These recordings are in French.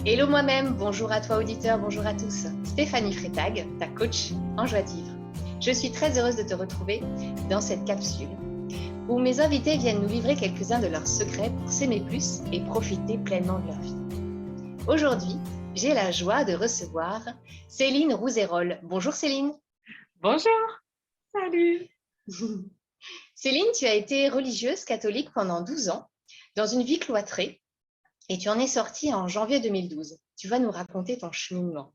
Hello moi-même, bonjour à toi auditeur, bonjour à tous. Stéphanie Freitag, ta coach en joie de vivre. Je suis très heureuse de te retrouver dans cette capsule où mes invités viennent nous livrer quelques-uns de leurs secrets pour s'aimer plus et profiter pleinement de leur vie. Aujourd'hui, j'ai la joie de recevoir Céline Rouzérol. Bonjour Céline. Bonjour, salut. Céline, tu as été religieuse catholique pendant 12 ans dans une vie cloîtrée et tu en es sortie en janvier 2012. Tu vas nous raconter ton cheminement.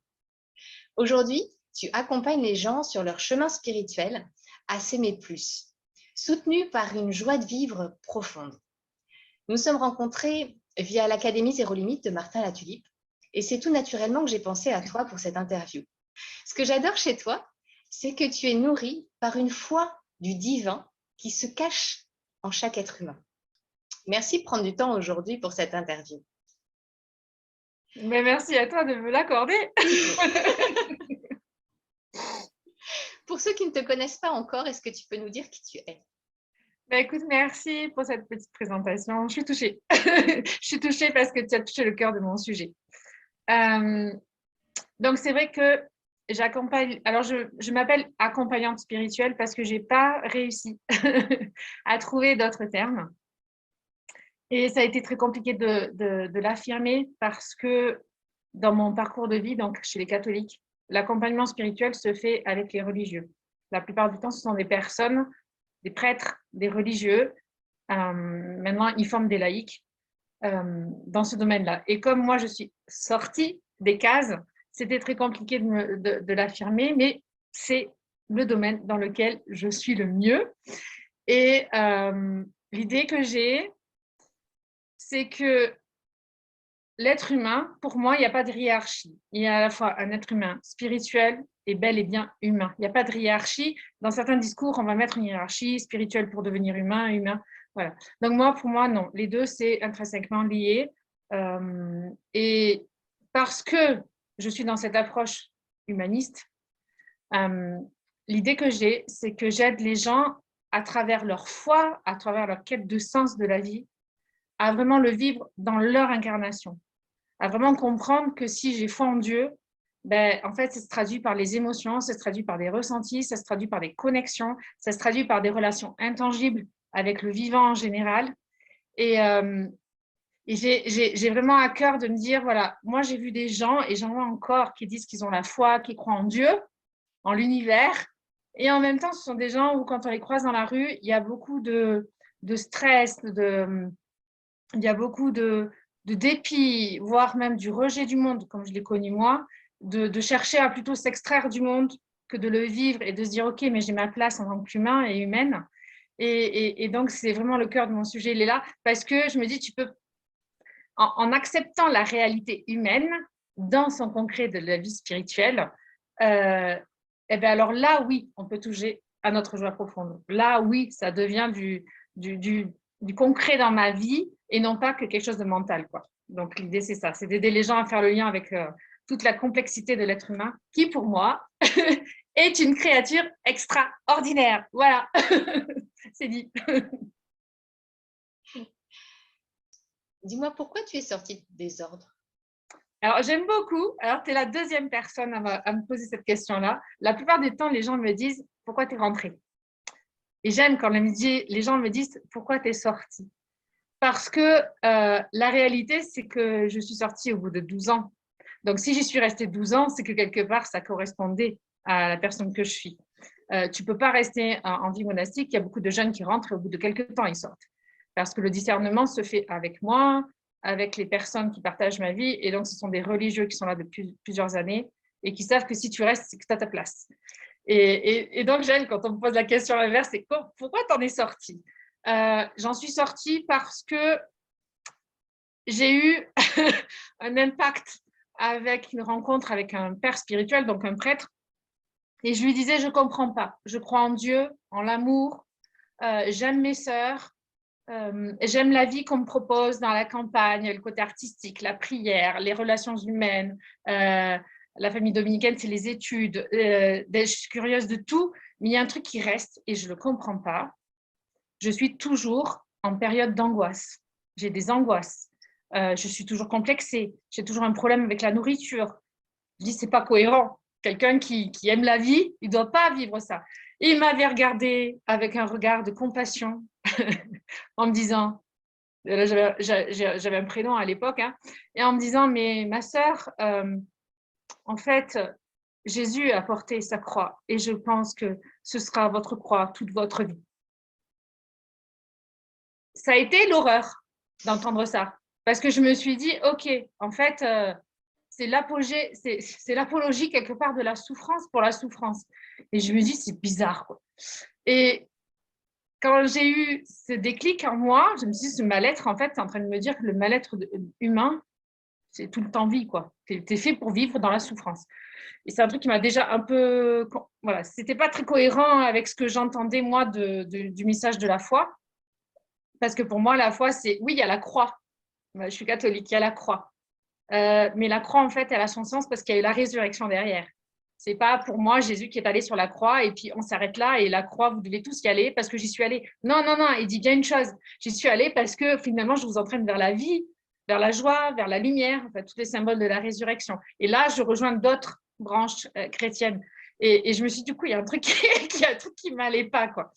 Aujourd'hui, tu accompagnes les gens sur leur chemin spirituel à s'aimer plus, soutenue par une joie de vivre profonde. Nous nous sommes rencontrés via l'Académie Zéro Limite de Martin Latulippe et c'est tout naturellement que j'ai pensé à toi pour cette interview. Ce que j'adore chez toi, c'est que tu es nourrie par une foi du divin qui se cache en chaque être humain. Merci de prendre du temps aujourd'hui pour cette interview. Mais merci à toi de me l'accorder. Pour ceux qui ne te connaissent pas encore, est-ce que tu peux nous dire qui tu es? Écoute, merci pour cette petite présentation. Je suis touchée. Je suis touchée parce que tu as touché le cœur de mon sujet. Donc, c'est vrai que j'accompagne. Alors, je m'appelle accompagnante spirituelle parce que je n'ai pas réussi à trouver d'autres termes. Et ça a été très compliqué de l'affirmer parce que dans mon parcours de vie, donc chez les catholiques, l'accompagnement spirituel se fait avec les religieux. La plupart du temps, ce sont des personnes, des prêtres, des religieux. Maintenant, ils forment des laïcs dans ce domaine-là. Et comme moi, je suis sortie des cases, c'était très compliqué de l'affirmer, mais c'est le domaine dans lequel je suis le mieux. Et l'idée que j'ai, c'est que l'être humain, pour moi, il n'y a pas de hiérarchie. Il y a à la fois un être humain spirituel et bel et bien humain. Il n'y a pas de hiérarchie. Dans certains discours, on va mettre une hiérarchie spirituelle pour devenir humain, humain. Voilà. Donc pour moi, non. Les deux, c'est intrinsèquement lié. Et parce que je suis dans cette approche humaniste, l'idée que j'ai, c'est que j'aide les gens à travers leur foi, à travers leur quête de sens de la vie, à vraiment le vivre dans leur incarnation. À vraiment comprendre que si j'ai foi en Dieu, en fait, ça se traduit par les émotions, ça se traduit par des ressentis, ça se traduit par des connexions, ça se traduit par des relations intangibles avec le vivant en général. Et j'ai vraiment à cœur de me dire, voilà, moi j'ai vu des gens, et j'en vois encore, qui disent qu'ils ont la foi, qui croient en Dieu, en l'univers, et en même temps, ce sont des gens où quand on les croise dans la rue, il y a beaucoup de stress, il y a beaucoup de dépit, voire même du rejet du monde, comme je l'ai connu moi, de chercher à plutôt s'extraire du monde que de le vivre et de se dire, OK, mais j'ai ma place en tant qu'humain et humaine. Et donc, c'est vraiment le cœur de mon sujet, il est là, parce que je me dis, tu peux, en acceptant la réalité humaine dans son concret de la vie spirituelle, et bien alors là, oui, on peut toucher à notre joie profonde. Là, oui, ça devient du concret dans ma vie et non pas que quelque chose de mental, quoi. Donc, l'idée, c'est ça, c'est d'aider les gens à faire le lien avec toute la complexité de l'être humain, qui, pour moi, est une créature extraordinaire. Voilà, c'est dit. Dis-moi, pourquoi tu es sortie des ordres? Alors, j'aime beaucoup. Alors, tu es la deuxième personne à me poser cette question-là. La plupart du temps, les gens me disent « Pourquoi tu es rentrée ?» Et j'aime quand les gens me disent « Pourquoi tu es sortie ?» Parce que la réalité, c'est que je suis sortie au bout de 12 ans. Donc, si j'y suis restée 12 ans, c'est que quelque part, ça correspondait à la personne que je suis. Tu ne peux pas rester en vie monastique. Il y a beaucoup de jeunes qui rentrent et au bout de quelques temps, ils sortent. Parce que le discernement se fait avec moi, avec les personnes qui partagent ma vie. Et donc, ce sont des religieux qui sont là depuis plusieurs années et qui savent que si tu restes, c'est que tu as ta place. Et donc, j'aime quand on me pose la question inverse, c'est pourquoi tu en es sortie? J'en suis sortie parce que j'ai eu un impact avec une rencontre avec un père spirituel, donc un prêtre. Et je lui disais, je ne comprends pas. Je crois en Dieu, en l'amour. J'aime mes sœurs. J'aime la vie qu'on me propose dans la campagne, le côté artistique, la prière, les relations humaines. La famille dominicaine, c'est les études. Je suis curieuse de tout, mais il y a un truc qui reste et je ne le comprends pas. Je suis toujours en période d'angoisse. J'ai des angoisses. Je suis toujours complexée. J'ai toujours un problème avec la nourriture. Je dis, c'est pas cohérent. Quelqu'un qui aime la vie, il ne doit pas vivre ça. Et il m'avait regardé avec un regard de compassion en me disant, j'avais un prénom à l'époque, hein, et en me disant, mais ma sœur, en fait, Jésus a porté sa croix et je pense que ce sera votre croix toute votre vie. Ça a été l'horreur d'entendre ça parce que je me suis dit, ok, en fait, c'est l'apologie quelque part de la souffrance pour la souffrance. Et je me dis, c'est bizarre, quoi. Et quand j'ai eu ce déclic en moi, je me suis dit, ce mal-être, en fait, c'est en train de me dire que le mal-être humain, c'est tout le temps vie, quoi. Tu es fait pour vivre dans la souffrance. Et c'est un truc qui m'a déjà un peu... Voilà, c'était pas très cohérent avec ce que j'entendais, moi, du message de la foi. Parce que pour moi, la foi, c'est... Oui, il y a la croix. Je suis catholique, il y a la croix. Mais la croix, en fait, elle a son sens parce qu'il y a eu la résurrection derrière. C'est pas pour moi Jésus qui est allé sur la croix et puis on s'arrête là et la croix, vous devez tous y aller parce que j'y suis allée. Non, non, non, il dit bien une chose. J'y suis allée parce que finalement, je vous entraîne vers la vie, vers la joie, vers la lumière, enfin, tous les symboles de la résurrection. Et là, je rejoins d'autres branches chrétiennes. Et je me suis dit, du coup, il y a un truc qui m'allait pas, quoi.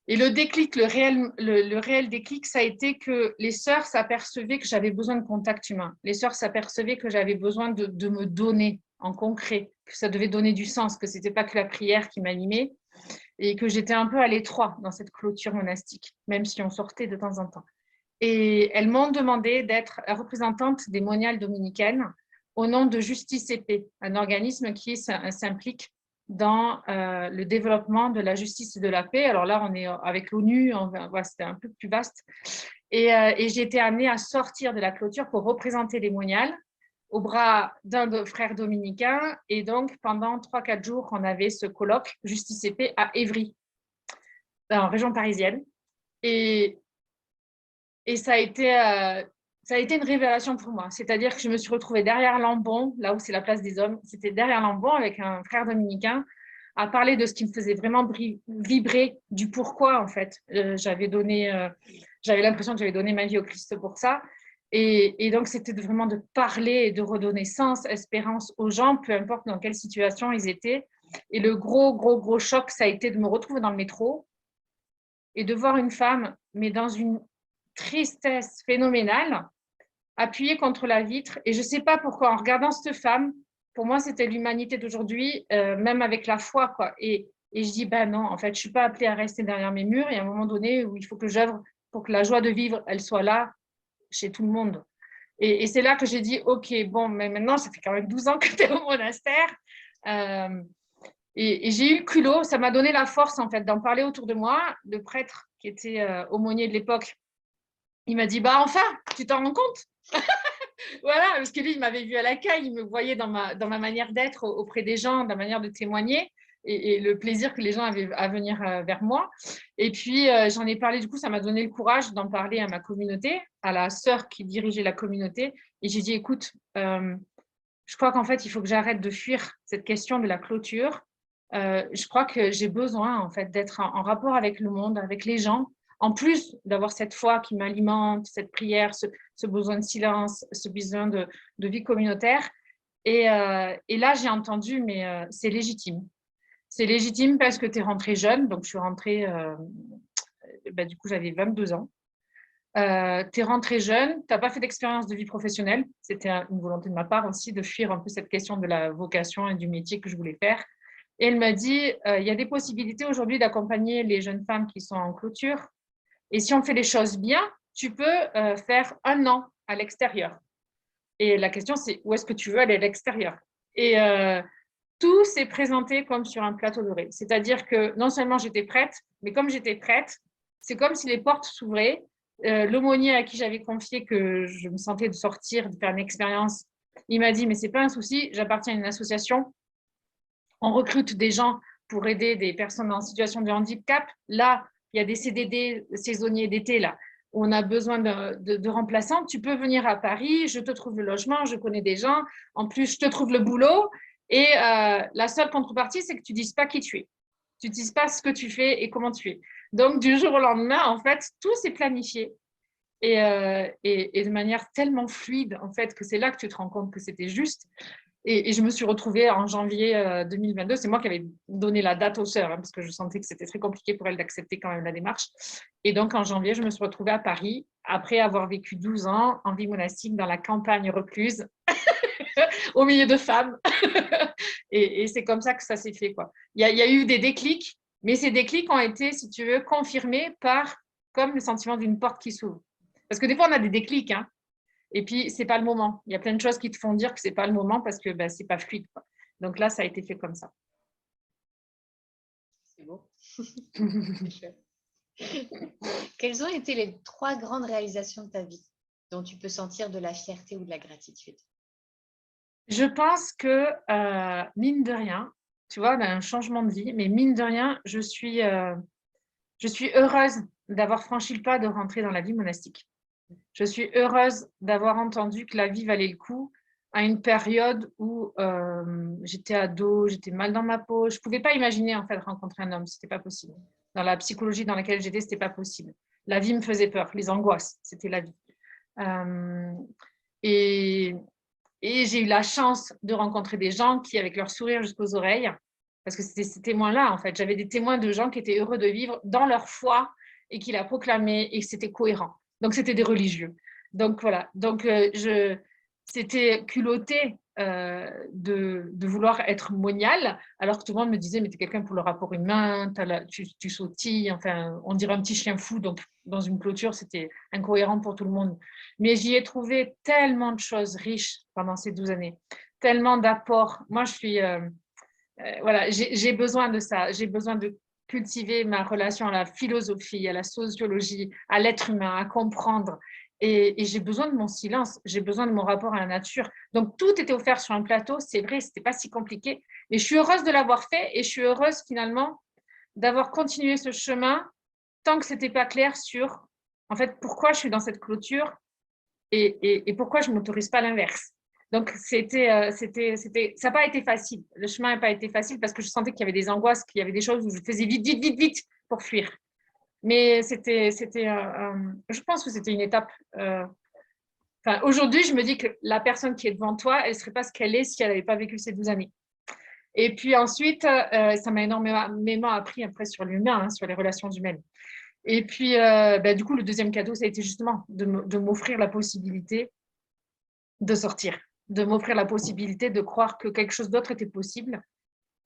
Et le déclic, le réel déclic, ça a été que les sœurs s'apercevaient que j'avais besoin de contact humain. Les sœurs s'apercevaient que j'avais besoin de me donner en concret, que ça devait donner du sens, que ce n'était pas que la prière qui m'animait et que j'étais un peu à l'étroit dans cette clôture monastique, même si on sortait de temps en temps. Et elles m'ont demandé d'être représentante des moniales dominicaines au nom de Justice et Paix, un organisme qui s'implique dans le développement de la justice et de la paix. Alors là, on est avec l'ONU, voilà, c'était un peu plus vaste. Et j'ai été amenée à sortir de la clôture pour représenter les moniales au bras d'un frère dominicain. Et donc, pendant 3-4 jours, on avait ce colloque Justice et Paix à Évry, en région parisienne. Et ça a été une révélation pour moi. C'est-à-dire que je me suis retrouvée derrière Lambon, là où c'est la place des hommes. C'était derrière Lambon avec un frère dominicain à parler de ce qui me faisait vraiment vibrer, du pourquoi, en fait. J'avais l'impression que j'avais donné ma vie au Christ pour ça. Et donc, c'était vraiment de parler et de redonner sens, espérance aux gens, peu importe dans quelle situation ils étaient. Et le gros choc, ça a été de me retrouver dans le métro et de voir une femme, mais dans une tristesse phénoménale, appuyée contre la vitre. Et je ne sais pas pourquoi, en regardant cette femme, pour moi, c'était l'humanité d'aujourd'hui, même avec la foi, quoi. Et je dis, ben non, en fait, je ne suis pas appelée à rester derrière mes murs. Il y a un moment donné où il faut que j'œuvre pour que la joie de vivre, elle soit là, chez tout le monde. Et c'est là que j'ai dit, OK, bon, mais maintenant, ça fait quand même 12 ans que tu es au monastère. Et j'ai eu le culot, ça m'a donné la force, en fait, d'en parler autour de moi. Le prêtre qui était aumônier de l'époque, il m'a dit, bah enfin, tu t'en rends compte? Voilà, parce que lui, il m'avait vu à l'accueil, il me voyait dans ma manière d'être auprès des gens, dans la manière de témoigner et le plaisir que les gens avaient à venir vers moi. Et puis, j'en ai parlé, du coup, ça m'a donné le courage d'en parler à ma communauté, à la sœur qui dirigeait la communauté. Et j'ai dit, écoute, je crois qu'en fait, il faut que j'arrête de fuir cette question de la clôture. Je crois que j'ai besoin, en fait, d'être en rapport avec le monde, avec les gens, en plus d'avoir cette foi qui m'alimente, cette prière, ce besoin de silence, ce besoin de vie communautaire. Et là, j'ai entendu, mais c'est légitime. C'est légitime parce que tu es rentrée jeune. Donc, je suis rentrée, du coup, j'avais 22 ans. Tu es rentrée jeune, tu n'as pas fait d'expérience de vie professionnelle. C'était une volonté de ma part aussi de fuir un peu cette question de la vocation et du métier que je voulais faire. Et elle m'a dit, il y a des possibilités aujourd'hui d'accompagner les jeunes femmes qui sont en clôture. Et si on fait les choses bien, tu peux faire 1 an à l'extérieur. Et la question, c'est où est-ce que tu veux aller à l'extérieur? Et tout s'est présenté comme sur un plateau doré. C'est-à-dire que non seulement j'étais prête, mais comme j'étais prête, c'est comme si les portes s'ouvraient. L'aumônier à qui j'avais confié que je me sentais de sortir, de faire une expérience, il m'a dit, mais ce n'est pas un souci, j'appartiens à une association. On recrute des gens pour aider des personnes en situation de handicap. Là, il y a des CDD saisonniers d'été, là, où on a besoin de remplaçants. Tu peux venir à Paris, je te trouve le logement, je connais des gens. En plus, je te trouve le boulot. Et la seule contrepartie, c'est que tu ne dises pas qui tu es. Tu ne dises pas ce que tu fais et comment tu es. Donc, du jour au lendemain, en fait, tout s'est planifié. et de manière tellement fluide, en fait, que c'est là que tu te rends compte que c'était juste. Et je me suis retrouvée en janvier 2022. C'est moi qui avais donné la date aux sœurs, hein, parce que je sentais que c'était très compliqué pour elles d'accepter quand même la démarche. Et donc, en janvier, je me suis retrouvée à Paris, après avoir vécu 12 ans en vie monastique dans la campagne recluse, au milieu de femmes. Et c'est comme ça que ça s'est fait, quoi. Il y a eu des déclics, mais ces déclics ont été, si tu veux, confirmés par comme le sentiment d'une porte qui s'ouvre. Parce que des fois, on a des déclics, hein, et puis, ce n'est pas le moment. Il y a plein de choses qui te font dire que ce n'est pas le moment parce que ce n'est pas fluide, quoi. Donc là, ça a été fait comme ça. C'est beau. Quelles ont été les 3 grandes réalisations de ta vie dont tu peux sentir de la fierté ou de la gratitude? Je pense que, mine de rien, tu vois, on a un changement de vie, mais mine de rien, je suis heureuse d'avoir franchi le pas de rentrer dans la vie monastique. Je suis heureuse d'avoir entendu que la vie valait le coup à une période où j'étais ado, j'étais mal dans ma peau. Je ne pouvais pas imaginer en fait rencontrer un homme, ce n'était pas possible. Dans la psychologie dans laquelle j'étais, ce n'était pas possible. La vie me faisait peur, les angoisses, c'était la vie. Et j'ai eu la chance de rencontrer des gens qui, avec leur sourire jusqu'aux oreilles, parce que c'était ces témoins-là, en fait, j'avais des témoins de gens qui étaient heureux de vivre dans leur foi et qui la proclamaient et que c'était cohérent. Donc, c'était des religieux. Donc, voilà. Donc, c'était culotté de vouloir être monial, alors que tout le monde me disait, mais tu es quelqu'un pour le rapport humain, tu sautilles, enfin, on dirait un petit chien fou. Donc, dans une clôture, c'était incohérent pour tout le monde. Mais j'y ai trouvé tellement de choses riches pendant ces 12 années, tellement d'apports. Moi, je suis... voilà, j'ai besoin de ça. J'ai besoin de cultiver ma relation à la philosophie, à la sociologie, à l'être humain, à comprendre. Et j'ai besoin de mon silence, j'ai besoin de mon rapport à la nature. Donc, tout était offert sur un plateau. C'est vrai, ce n'était pas si compliqué. Mais je suis heureuse de l'avoir fait et je suis heureuse finalement d'avoir continué ce chemin tant que ce n'était pas clair sur, en fait, pourquoi je suis dans cette clôture et pourquoi je ne m'autorise pas l'inverse. Donc, ça n'a pas été facile. Le chemin n'a pas été facile parce que je sentais qu'il y avait des angoisses, qu'il y avait des choses où je faisais vite, vite, vite, vite pour fuir. Mais je pense que c'était une étape. Aujourd'hui, je me dis que la personne qui est devant toi, elle ne serait pas ce qu'elle est si elle n'avait pas vécu ces 12 années. Et puis ensuite, ça m'a énormément appris après sur l'humain, hein, sur les relations humaines. Et puis, du coup, le deuxième cadeau, ça a été justement de m'offrir la possibilité de sortir, de m'offrir la possibilité de croire que quelque chose d'autre était possible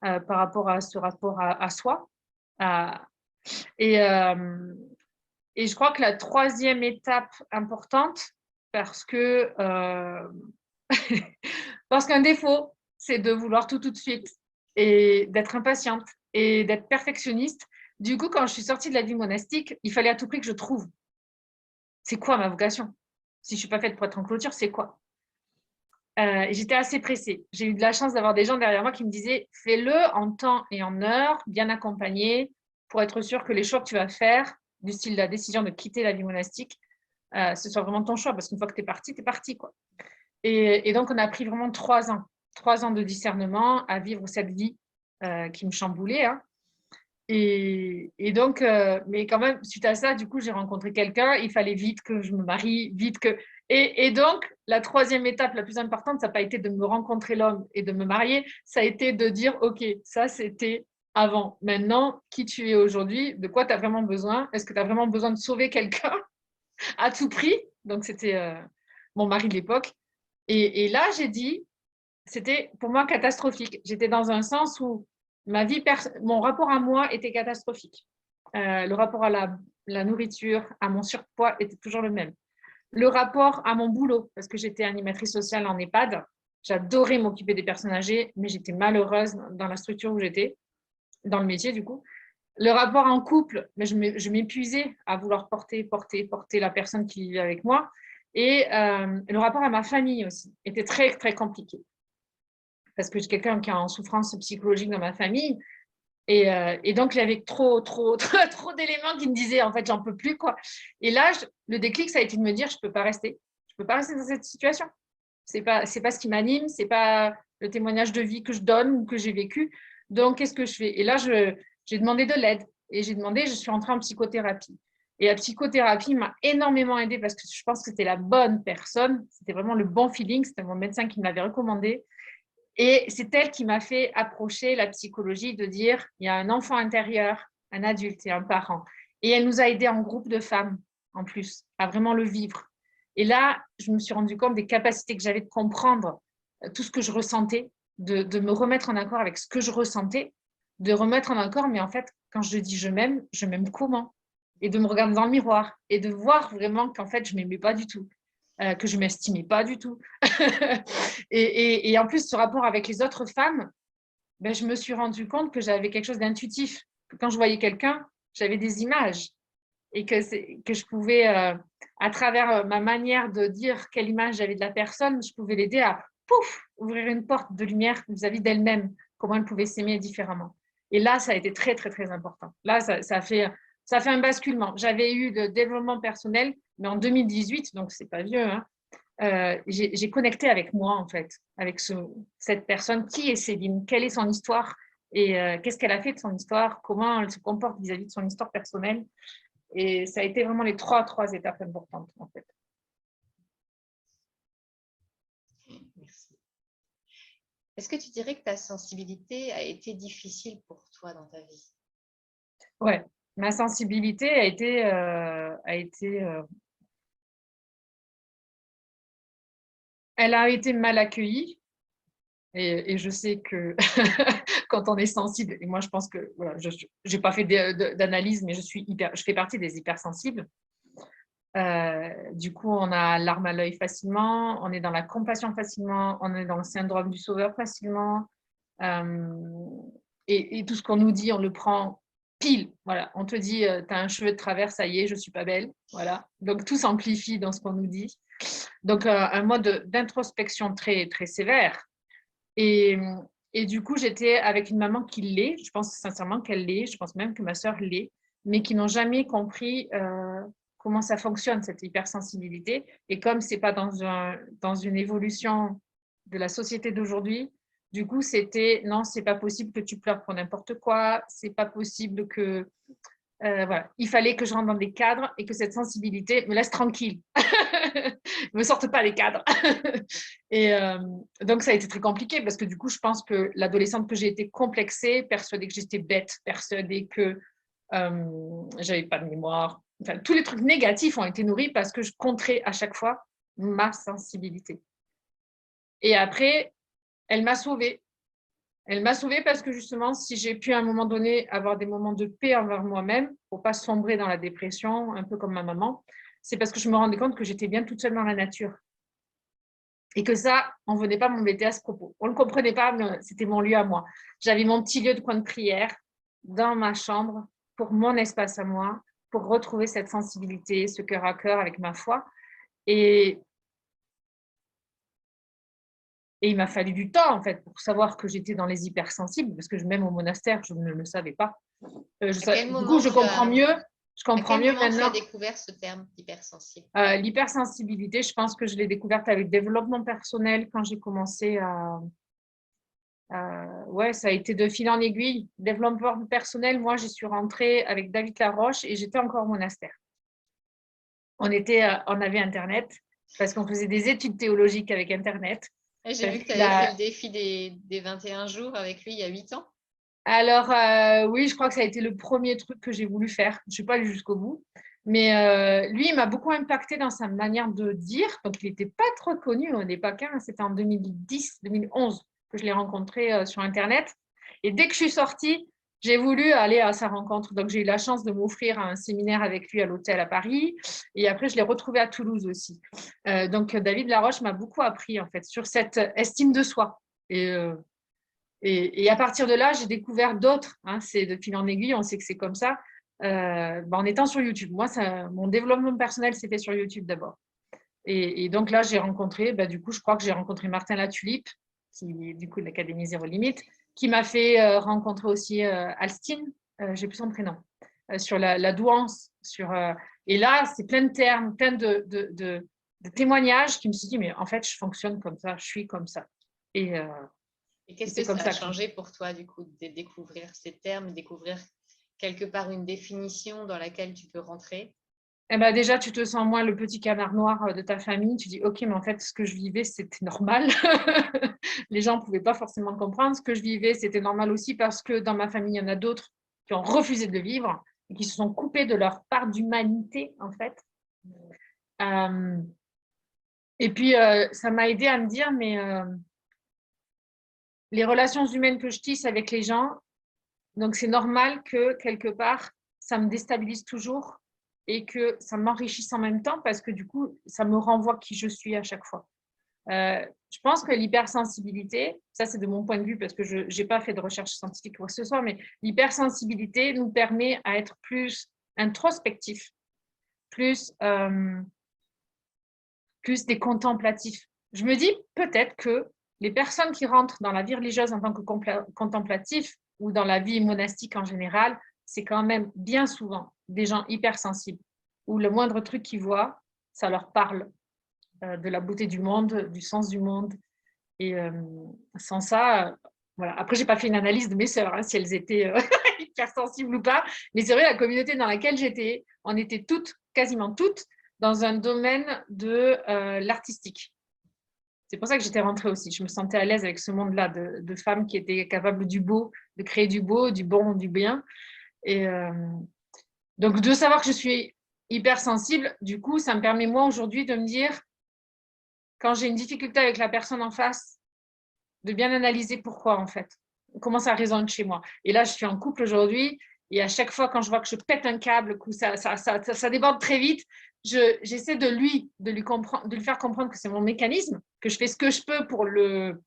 par rapport à ce rapport à soi. Et je crois que la troisième étape importante, parce qu'un défaut, c'est de vouloir tout de suite et d'être impatiente et d'être perfectionniste. Du coup, quand je suis sortie de la vie monastique, il fallait à tout prix que je trouve. C'est quoi ma vocation? Si je ne suis pas faite pour être en clôture, c'est quoi? J'étais assez pressée. J'ai eu de la chance d'avoir des gens derrière moi qui me disaient « fais-le en temps et en heure, bien accompagné, pour être sûr que les choix que tu vas faire, du style la décision de quitter la vie monastique, ce soit vraiment ton choix, parce qu'une fois que tu es parti, quoi. » Et donc, on a pris vraiment 3 ans. 3 ans de discernement à vivre cette vie qui me chamboulait, hein. Et donc, mais quand même, suite à ça, du coup, j'ai rencontré quelqu'un. Il fallait vite que je me marie, vite que... Et donc, la troisième étape la plus importante, ça n'a pas été de me rencontrer l'homme et de me marier. Ça a été de dire, OK, ça, c'était avant. Maintenant, qui tu es aujourd'hui, de quoi tu as vraiment besoin? Est-ce que tu as vraiment besoin de sauver quelqu'un à tout prix? Donc, c'était mon mari de l'époque. Et là, j'ai dit, c'était pour moi catastrophique. J'étais dans un sens où mon rapport à moi était catastrophique. Le rapport à la nourriture, à mon surpoids était toujours le même. Le rapport à mon boulot, parce que j'étais animatrice sociale en EHPAD, j'adorais m'occuper des personnes âgées, mais j'étais malheureuse dans la structure où j'étais, dans le métier du coup. Le rapport en couple, mais je m'épuisais à vouloir porter la personne qui vivait avec moi. Et le rapport à ma famille aussi était très, très compliqué. Parce que j'ai quelqu'un qui est en souffrance psychologique dans ma famille. Et donc, il y avait trop d'éléments qui me disaient, en fait, j'en peux plus, quoi. Et là, le déclic, ça a été de me dire, je ne peux pas rester. Je ne peux pas rester dans cette situation. Ce n'est pas ce qui m'anime, ce n'est pas le témoignage de vie que je donne ou que j'ai vécu. Donc, qu'est-ce que je fais? Et là, j'ai demandé de l'aide. Et je suis entrée en psychothérapie. Et la psychothérapie m'a énormément aidée parce que je pense que c'était la bonne personne. C'était vraiment le bon feeling. C'était mon médecin qui me l'avait recommandé. Et c'est elle qui m'a fait approcher la psychologie, de dire, il y a un enfant intérieur, un adulte et un parent. Et elle nous a aidés en groupe de femmes, en plus, à vraiment le vivre. Et là, je me suis rendu compte des capacités que j'avais de comprendre tout ce que je ressentais, de me remettre en accord avec ce que je ressentais, de remettre en accord, mais en fait, quand je dis je m'aime comment? Et de me regarder dans le miroir et de voir vraiment qu'en fait, je ne m'aimais pas du tout, que je ne m'estimais pas du tout. Et en plus, ce rapport avec les autres femmes, ben, je me suis rendu compte que j'avais quelque chose d'intuitif. Quand je voyais quelqu'un, j'avais des images et que je pouvais, à travers ma manière de dire quelle image j'avais de la personne, je pouvais l'aider à pouf, ouvrir une porte de lumière vis-à-vis d'elle-même, comment elle pouvait s'aimer différemment. Et là, ça a été très, très, très important. Là, ça a fait un basculement. J'avais eu de développement personnel, mais en 2018, donc c'est pas vieux, hein, j'ai connecté avec moi, en fait, avec cette personne. Qui est Céline? Quelle est son histoire? Et qu'est-ce qu'elle a fait de son histoire? Comment elle se comporte vis-à-vis de son histoire personnelle? Et ça a été vraiment les trois étapes importantes, en fait. Merci. Est-ce que tu dirais que ta sensibilité a été difficile pour toi dans ta vie? Ouais, ma sensibilité a été elle a été mal accueillie. Et je sais que quand on est sensible, et moi je pense que, voilà, je n'ai pas fait d'analyse, mais je fais partie des hypersensibles. Du coup, on a l'arme à l'œil facilement, on est dans la compassion facilement, on est dans le syndrome du sauveur facilement. Et tout ce qu'on nous dit, on le prend pile. Voilà, on te dit, tu as un cheveu de travers, ça y est, je ne suis pas belle. Voilà. Donc, tout s'amplifie dans ce qu'on nous dit. Donc, un mode d'introspection très, très sévère. Et, et du coup, j'étais avec une maman qui l'est. Je pense sincèrement qu'elle l'est. Je pense même que ma sœur l'est, mais qui n'ont jamais compris comment ça fonctionne, cette hypersensibilité. Et comme ce n'est pas dans une évolution de la société d'aujourd'hui, du coup, c'était non, c'est pas possible que tu pleures pour n'importe quoi. C'est pas possible que voilà. Il fallait que je rentre dans des cadres et que cette sensibilité me laisse tranquille. Ne me sorte pas les cadres. Et donc, ça a été très compliqué parce que du coup, je pense que l'adolescente que j'ai été complexée, persuadée que j'étais bête, persuadée que j'avais pas de mémoire. Enfin, tous les trucs négatifs ont été nourris parce que je contrais à chaque fois ma sensibilité. Et après, elle m'a sauvée. Elle m'a sauvée parce que justement, si j'ai pu à un moment donné avoir des moments de paix envers moi-même, pour pas sombrer dans la dépression, un peu comme ma maman, c'est parce que je me rendais compte que j'étais bien toute seule dans la nature. Et que ça, on ne venait pas m'embêter à ce propos. On ne le comprenait pas, mais c'était mon lieu à moi. J'avais mon petit lieu de coin de prière dans ma chambre pour mon espace à moi, pour retrouver cette sensibilité, ce cœur à cœur avec ma foi. Et il m'a fallu du temps, en fait, pour savoir que j'étais dans les hypersensibles, parce que même au monastère, je ne le savais pas. Du coup, je comprends mieux. Je comprends mieux maintenant. Tu as découvert ce terme hypersensible? L'hypersensibilité, je pense que je l'ai découverte avec le développement personnel quand j'ai commencé ouais, ça a été de fil en aiguille. Développement personnel, moi, j'y suis rentrée avec David Laroche et j'étais encore au monastère. On avait Internet parce qu'on faisait des études théologiques avec Internet. J'ai vu que tu avais fait le défi des 21 jours avec lui il y a 8 ans. Alors, oui, je crois que ça a été le premier truc que j'ai voulu faire. Je ne suis pas allée jusqu'au bout. Mais lui, il m'a beaucoup impacté dans sa manière de dire. Donc, il n'était pas trop connu au départ. C'était en 2010, 2011 que je l'ai rencontré sur Internet. Et dès que je suis sortie, j'ai voulu aller à sa rencontre. Donc, j'ai eu la chance de m'offrir un séminaire avec lui à l'hôtel à Paris. Et après, je l'ai retrouvé à Toulouse aussi. Donc, David Laroche m'a beaucoup appris, en fait, sur cette estime de soi. Et à partir de là, j'ai découvert d'autres. Hein, c'est de fil en aiguille, on sait que c'est comme ça. En étant sur YouTube. Moi, mon développement personnel s'est fait sur YouTube d'abord. Et donc là, j'ai rencontré, du coup, je crois que j'ai rencontré Martin Latulippe, qui du coup de l'Académie Zéro Limite, qui m'a fait rencontrer aussi Alstine, j'ai plus son prénom, sur la douance. Et là, c'est plein de termes, plein de témoignages qui me sont dit, mais en fait, je fonctionne comme ça, je suis comme ça. Et qu'est-ce que ça a changé pour toi, du coup, de découvrir ces termes, découvrir quelque part une définition dans laquelle tu peux rentrer? Eh ben déjà, tu te sens moins le petit canard noir de ta famille. Tu dis, OK, mais en fait, ce que je vivais, c'était normal. Les gens ne pouvaient pas forcément comprendre. Ce que je vivais, c'était normal aussi parce que dans ma famille, il y en a d'autres qui ont refusé de le vivre et qui se sont coupés de leur part d'humanité, en fait. Euh, et puis, ça m'a aidé à me dire, mais les relations humaines que je tisse avec les gens, donc c'est normal que quelque part, ça me déstabilise toujours et que ça m'enrichisse en même temps parce que du coup, ça me renvoie qui je suis à chaque fois. Je pense que l'hypersensibilité, ça c'est de mon point de vue parce que je n'ai pas fait de recherche scientifique ou quoi que ce soit, mais l'hypersensibilité nous permet à être plus introspectif, plus, plus des contemplatifs. Je me dis peut-être que les personnes qui rentrent dans la vie religieuse en tant que contemplatifs ou dans la vie monastique en général, c'est quand même bien souvent des gens hypersensibles où le moindre truc qu'ils voient, ça leur parle de la beauté du monde, du sens du monde. Et sans ça, voilà. Après, je n'ai pas fait une analyse de mes sœurs, hein, si elles étaient hypersensibles ou pas. Mais c'est vrai, la communauté dans laquelle j'étais, on était toutes, quasiment toutes, dans un domaine de l'artistique. C'est pour ça que j'étais rentrée aussi. Je me sentais à l'aise avec ce monde-là de femmes qui étaient capables du beau, de créer du beau, du bon, du bien. Et donc, de savoir que je suis hypersensible, du coup, ça me permet, moi, aujourd'hui, de me dire, quand j'ai une difficulté avec la personne en face, de bien analyser pourquoi, en fait. Comment ça résonne chez moi. Et là, je suis en couple aujourd'hui, et à chaque fois, quand je vois que je pète un câble, que ça déborde très vite, j'essaie de lui faire comprendre que c'est mon mécanisme, que je fais ce que je peux pour le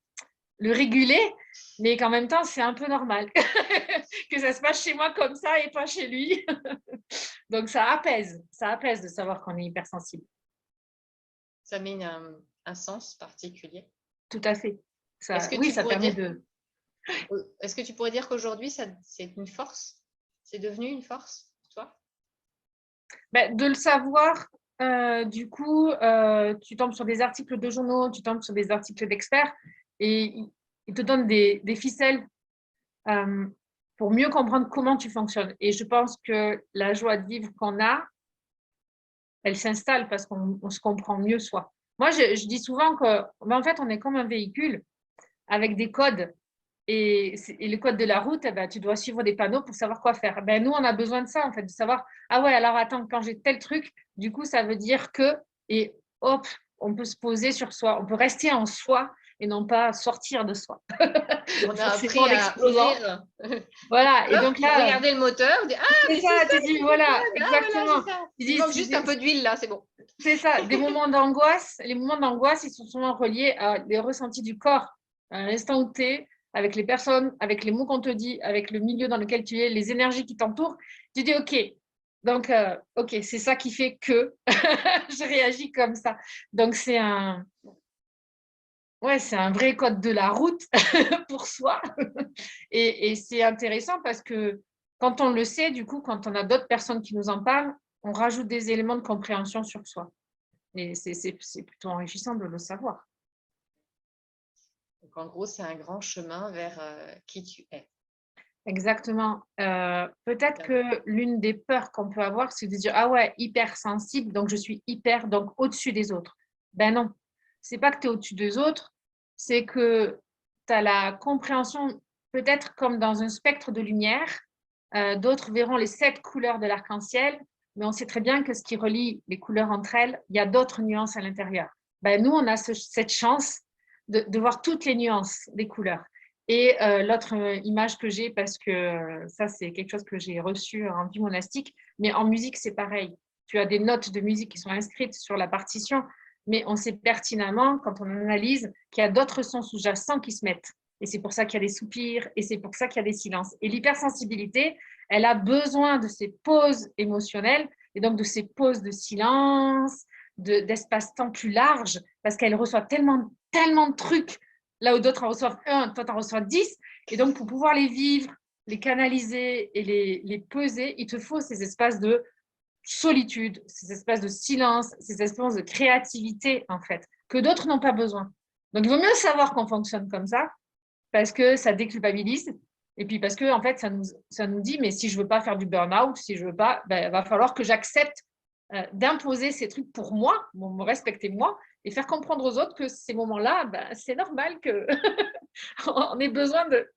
réguler, mais qu'en même temps, c'est un peu normal. Que ça se passe chez moi comme ça et pas chez lui. Donc, ça apaise de savoir qu'on est hypersensible. Ça met un sens particulier. Tout à fait. Oui, ça permet de... Est-ce que tu pourrais dire qu'aujourd'hui, c'est une force? C'est devenu une force pour toi? De le savoir, du coup, tu tombes sur des articles de journaux, tu tombes sur des articles d'experts et ils te donnent des ficelles pour mieux comprendre comment tu fonctionnes. Et je pense que la joie de vivre qu'on a, elle s'installe parce qu'on se comprend mieux soi. Moi, je dis souvent que, en fait, on est comme un véhicule avec des codes. Et le code de la route, tu dois suivre des panneaux pour savoir quoi faire. Nous, on a besoin de ça, en fait, de savoir, ah ouais, alors attends, quand j'ai tel truc, du coup, ça veut dire que, et hop, on peut se poser sur soi, on peut rester en soi et non pas sortir de soi. On a appris à ouvrir. Voilà, et donc là, regardez le moteur, on dit, c'est ça, tu dis, voilà, exactement. Voilà, il manque juste un peu d'huile là, c'est bon. C'est ça, des moments d'angoisse. Les moments d'angoisse, ils sont souvent reliés à des ressentis du corps, à l'instant où tu es, avec les personnes, avec les mots qu'on te dit, avec le milieu dans lequel tu es, les énergies qui t'entourent. Tu dis, OK, donc, OK, c'est ça qui fait que je réagis comme ça. Donc, c'est un vrai code de la route pour soi. Et c'est intéressant parce que quand on le sait, du coup, quand on a d'autres personnes qui nous en parlent, on rajoute des éléments de compréhension sur soi. Et c'est plutôt enrichissant de le savoir. Donc, en gros, c'est un grand chemin vers qui tu es. Exactement. Peut-être que l'une des peurs qu'on peut avoir, c'est de dire, ah ouais, hypersensible, donc je suis hyper, donc au-dessus des autres. Ben non, c'est pas que tu es au-dessus des autres, c'est que tu as la compréhension, peut-être comme dans un spectre de lumière, d'autres verront les 7 couleurs de l'arc-en-ciel, mais on sait très bien que ce qui relie les couleurs entre elles, il y a d'autres nuances à l'intérieur. Nous, on a cette chance de voir toutes les nuances des couleurs. Et l'autre image que j'ai, parce que ça, c'est quelque chose que j'ai reçu en vie monastique, mais en musique, c'est pareil. Tu as des notes de musique qui sont inscrites sur la partition, mais on sait pertinemment, quand on analyse, qu'il y a d'autres sons sous-jacents qui se mettent. Et c'est pour ça qu'il y a des soupirs, et c'est pour ça qu'il y a des silences. Et l'hypersensibilité, elle a besoin de ces pauses émotionnelles, et donc de ces pauses de silence, d'espace-temps plus large, parce qu'elle reçoit tellement de trucs, là où d'autres en reçoivent 1, toi, tu en reçois 10. Et donc, pour pouvoir les vivre, les canaliser et les peser, il te faut ces espaces de solitude, ces espaces de silence, ces espaces de créativité, en fait, que d'autres n'ont pas besoin. Donc, il vaut mieux savoir qu'on fonctionne comme ça, parce que ça déculpabilise. Et puis parce que, en fait, ça nous dit, mais si je ne veux pas faire du burn-out, si je veux pas, il va falloir que j'accepte d'imposer ces trucs pour moi, me respecter moi, et faire comprendre aux autres que ces moments-là, c'est normal qu'on ait besoin de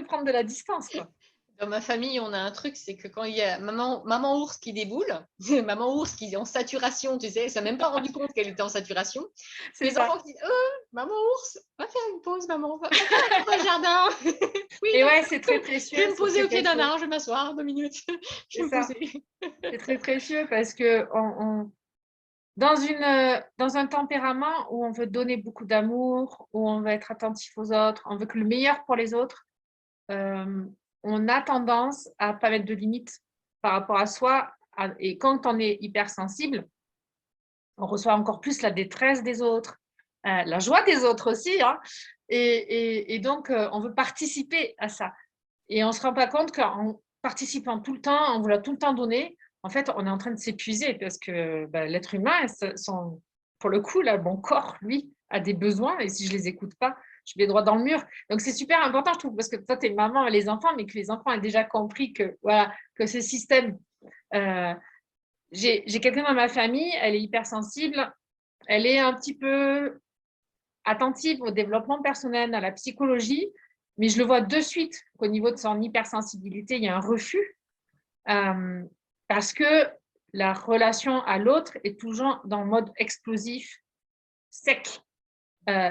prendre de la distance, quoi. Dans ma famille, on a un truc, c'est que quand il y a maman ours qui déboule, maman ours qui est en saturation, tu sais, elle s'est même pas rendu compte qu'elle était en saturation. Les enfants qui disent maman ours, va faire une pause, maman, va faire un jardin. Oui, et ouais, c'est très précieux. Je vais me poser au pied d'un arbre, je vais m'asseoir 2 minutes. Je vais me poser. C'est très précieux parce que dans un tempérament où on veut donner beaucoup d'amour, où on veut être attentif aux autres, on veut que le meilleur pour les autres, on a tendance à pas mettre de limites par rapport à soi. Et quand on est hypersensible, on reçoit encore plus la détresse des autres, la joie des autres aussi. Hein, et donc, on veut participer à ça. Et on ne se rend pas compte qu'en participant tout le temps, en voulant tout le temps donner, en fait, on est en train de s'épuiser parce que l'être humain, pour le coup, là, mon corps, lui, a des besoins. Et si je ne les écoute pas, je vais droit dans le mur. Donc, c'est super important, je trouve, parce que toi, tu es maman et les enfants, mais que les enfants aient déjà compris que, voilà, que ce système… j'ai quelqu'un dans ma famille, elle est hypersensible, elle est un petit peu attentive au développement personnel, à la psychologie, mais je le vois de suite qu'au niveau de son hypersensibilité, il y a un refus parce que la relation à l'autre est toujours dans le mode explosif, sec.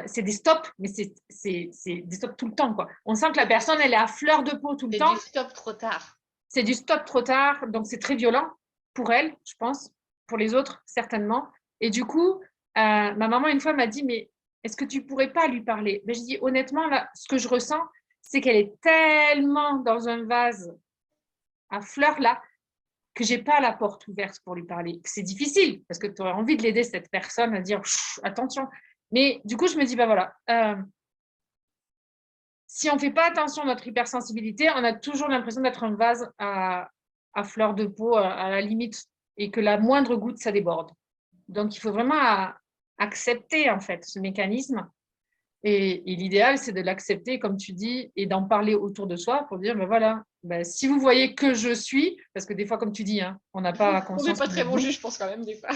C'est des stops, mais c'est des stops tout le temps, quoi. On sent que la personne, elle est à fleur de peau tout le temps. C'est du stop trop tard. C'est du stop trop tard, donc c'est très violent pour elle, je pense, pour les autres, certainement. Et du coup, ma maman, une fois, m'a dit, mais est-ce que tu pourrais pas lui parler? Mais je dis, honnêtement, là, ce que je ressens, c'est qu'elle est tellement dans un vase à fleurs, là, que j'ai pas la porte ouverte pour lui parler. C'est difficile, parce que tu aurais envie de l'aider, cette personne, à dire, attention. Mais du coup, je me dis, voilà, si on ne fait pas attention à notre hypersensibilité, on a toujours l'impression d'être un vase à fleur de peau, à la limite, et que la moindre goutte, ça déborde. Donc, il faut vraiment accepter, en fait, ce mécanisme. Et l'idéal, c'est de l'accepter, comme tu dis, et d'en parler autour de soi pour dire, voilà, si vous voyez que je suis, parce que des fois, comme tu dis, hein, on n'a pas conscience. On n'est pas très bon juge, je pense, quand même, des fois.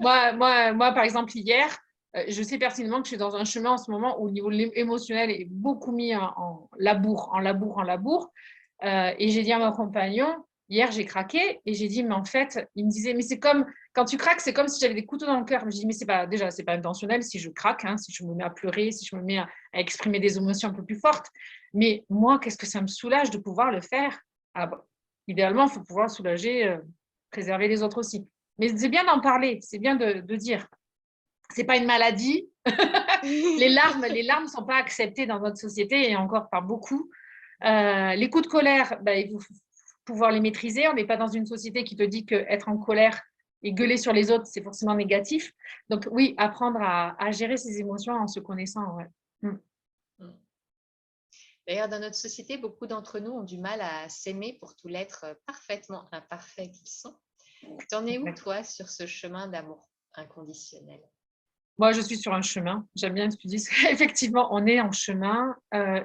moi, par exemple, hier, je sais pertinemment que je suis dans un chemin en ce moment où le niveau émotionnel est beaucoup mis en labour. Et j'ai dit à mon compagnon, hier, j'ai craqué et j'ai dit, mais en fait, il me disait, mais c'est comme, quand tu craques, c'est comme si j'avais des couteaux dans le cœur. Je dis, mais c'est pas intentionnel si je craque, hein, si je me mets à pleurer, si je me mets à exprimer des émotions un peu plus fortes. Mais moi, qu'est-ce que ça me soulage de pouvoir le faire? Idéalement, il faut pouvoir soulager, préserver les autres aussi. Mais c'est bien d'en parler, c'est bien de dire. C'est pas une maladie. les larmes ne sont pas acceptées dans notre société et encore par beaucoup. Les coups de colère, il faut pouvoir les maîtriser. On n'est pas dans une société qui te dit qu'être en colère et gueuler sur les autres, c'est forcément négatif. Donc oui, apprendre à gérer ses émotions en se connaissant. Ouais. D'ailleurs, dans notre société, beaucoup d'entre nous ont du mal à s'aimer pour tout l'être parfaitement imparfait qu'ils sont. T'en es où, toi, sur ce chemin d'amour inconditionnel? Moi, je suis sur un chemin. J'aime bien ce que tu dis. Effectivement, on est en chemin.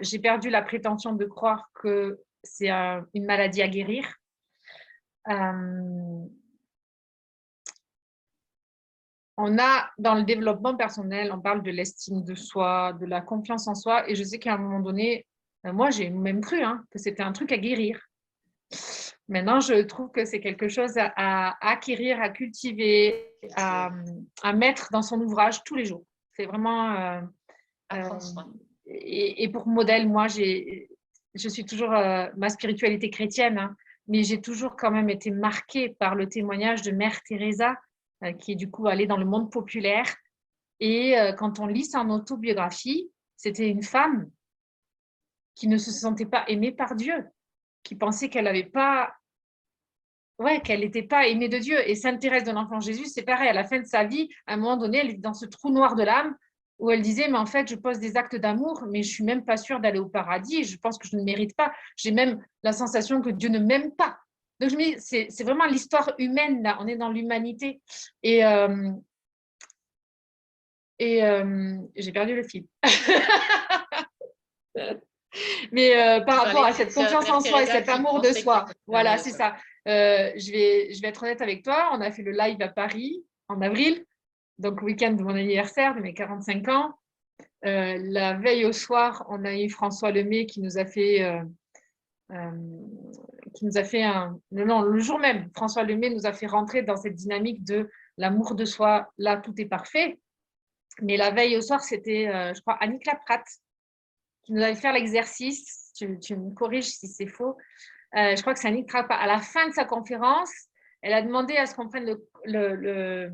J'ai perdu la prétention de croire que c'est une maladie à guérir. On a, dans le développement personnel, on parle de l'estime de soi, de la confiance en soi. Et je sais qu'à un moment donné, moi, j'ai même cru que c'était un truc à guérir. Maintenant, je trouve que c'est quelque chose à acquérir, à cultiver, à mettre dans son ouvrage tous les jours. C'est vraiment… prendre soin. Et pour modèle, moi, je suis toujours… ma spiritualité chrétienne, mais j'ai toujours quand même été marquée par le témoignage de Mère Teresa, qui est du coup allée dans le monde populaire. Et quand on lit son autobiographie, c'était une femme qui ne se sentait pas aimée par Dieu, qui pensait qu'elle n'avait pas… Ouais, qu'elle n'était pas aimée de Dieu. Et Sainte Thérèse de l'Enfant Jésus, c'est pareil. À la fin de sa vie, à un moment donné, elle était dans ce trou noir de l'âme où elle disait, mais en fait, je pose des actes d'amour, mais je ne suis même pas sûre d'aller au paradis. Je pense que je ne mérite pas. J'ai même la sensation que Dieu ne m'aime pas. Donc, je me dis, c'est vraiment l'histoire humaine, là. On est dans l'humanité. Et j'ai perdu le fil. Mais par Sur rapport les à cette sur confiance en Mère soi et Teresa cet qui amour de pensait que soi, c'était l'amour voilà, de c'est soi. ça. Je vais être honnête avec toi, on a fait le live à Paris en avril, donc le week-end de mon anniversaire, de mes 45 ans. La veille au soir, on a eu François Lemay euh, qui nous a fait non, le jour même, François Lemay nous a fait rentrer dans cette dynamique de l'amour de soi. Là, tout est parfait. Mais la veille au soir, c'était, je crois, Annick Laprate qui nous avait fait l'exercice. Tu me corriges si c'est faux. Je crois que c'est Annick Laprate. À la fin de sa conférence, elle a demandé à ce qu'on prenne le